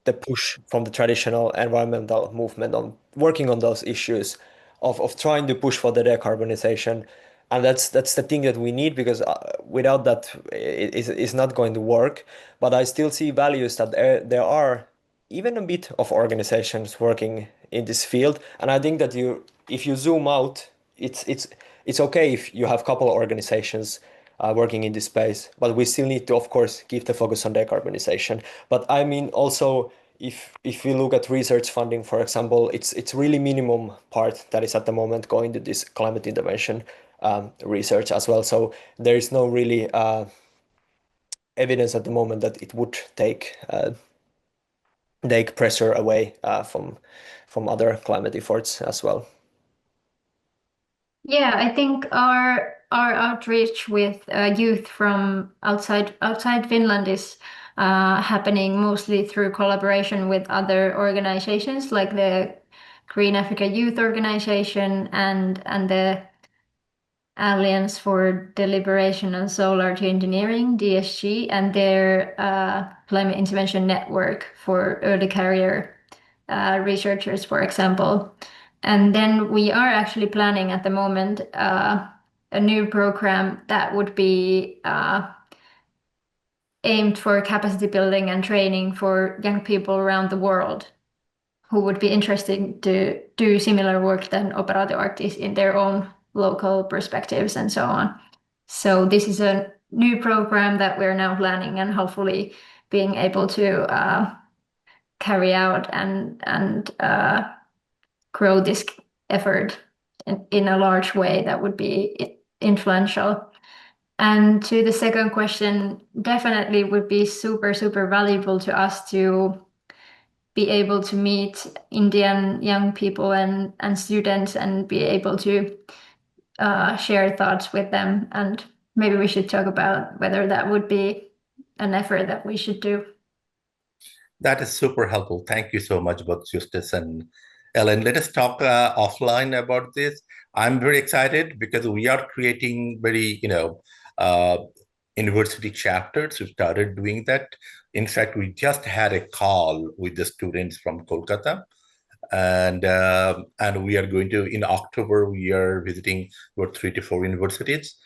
the push from the traditional environmental movement on working on those issues of trying to push for the decarbonization, and that's the thing that we need, because without that it's not going to work. But I still see values that there are even a bit of organizations working in this field, and I think that if you zoom out, it's okay if you have a couple of organizations working in this space, but we still need to, of course, keep the focus on decarbonization. But I mean, also, if we look at research funding, for example, it's really minimum part that is at the moment going to this climate intervention research as well. So there is no really evidence at the moment that it would take pressure away from other climate efforts as well. Yeah, I think our outreach with youth from outside Finland is happening mostly through collaboration with other organizations like the Green Africa Youth Organization and the Alliance for Deliberation on Solar Engineering, DSG, and their Climate Intervention Network for Early Career researchers, for example. And then we are actually planning at the moment a new program that would be aimed for capacity building and training for young people around the world who would be interested to do similar work than Operaatio Arktis in their own local perspectives and so on. So this is a new program that we're now planning and hopefully being able to carry out and grow this effort in a large way that would be influential. And to the second question, definitely would be super, super valuable to us to be able to meet Indian young people and students and be able to share thoughts with them. And maybe we should talk about whether that would be an effort that we should do. That is super helpful. Thank you so much, both Justus and Ellen. Let us talk offline about this. I'm very excited because we are creating very, university chapters. We started doing that. In fact, we just had a call with the students from Kolkata, and we are going to, in October, we are visiting about 3 to 4 universities.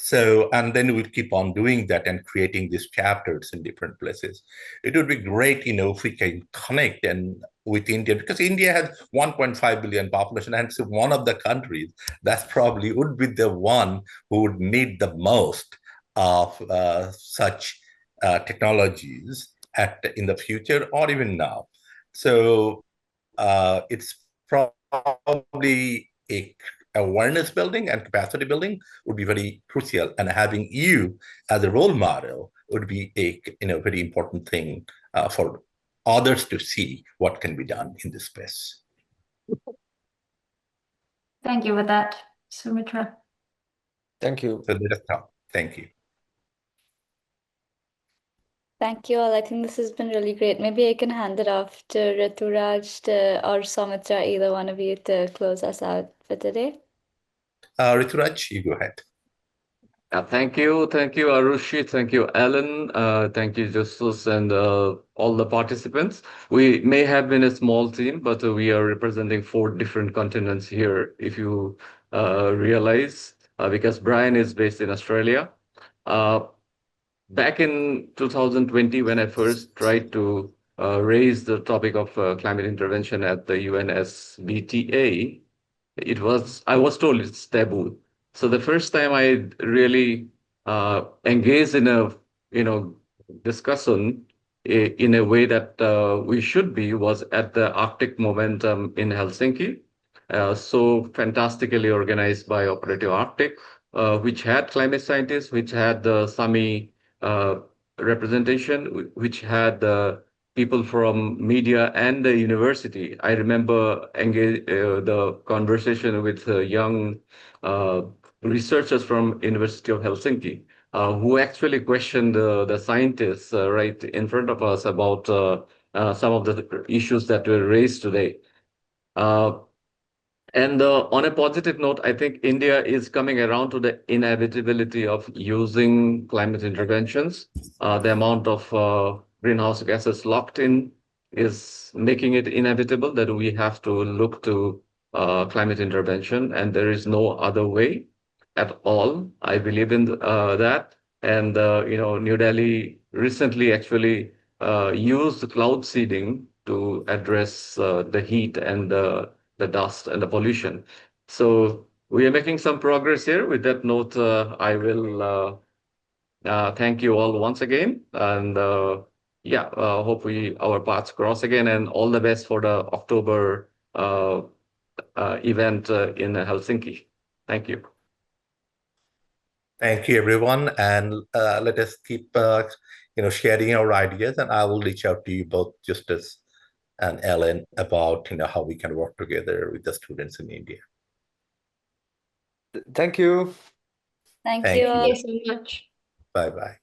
So, and then we'll keep on doing that and creating these chapters in different places. It would be great, if we can connect and with India, because India has 1.5 billion population, and it's one of the countries that's probably would be the one who would need the most of such technologies in the future or even now. So it's probably a awareness building and capacity building would be very crucial, and having you as a role model would be a very important thing for others to see what can be done in this space. Thank you for that, Sumitra. Thank you. So let us talk. Thank you. Thank you all. I think this has been really great. Maybe I can hand it off to Rituraj or Soumitra, either one of you, to close us out for today. Rituraj, you go ahead. Thank you, Arushi. Thank you, Alan. Thank you, Justus, and all the participants. We may have been a small team, but we are representing 4 different continents here, if you realize, because Brian is based in Australia. Back in 2020, when I first tried to raise the topic of climate intervention at the UNSBTA, I was told it's taboo. So the first time I really engaged in a discussion in a way that we should be was at the Arctic Momentum in Helsinki. So fantastically organized by Operaatio Arktis, which had climate scientists, which had the SAMI representation, which had the people from media and the university. I remember the conversation with young researchers from University of Helsinki, who actually questioned the scientists right in front of us about some of the issues that were raised today. And on a positive note, I think India is coming around to the inevitability of using climate interventions. The amount of greenhouse gases locked in is making it inevitable that we have to look to climate intervention, and there is no other way at all. I believe in that. And New Delhi recently actually used cloud seeding to address the heat and the dust and the pollution. So we are making some progress here. With that note, I will thank you all once again. And hopefully our paths cross again, and all the best for the October event in Helsinki. Thank you. Thank you, everyone. And let us keep sharing our ideas, and I will reach out to you both, Justus and Ellen, about how we can work together with the students in India. Thank you. Thank Thank you all. Thank you so much. Bye-bye.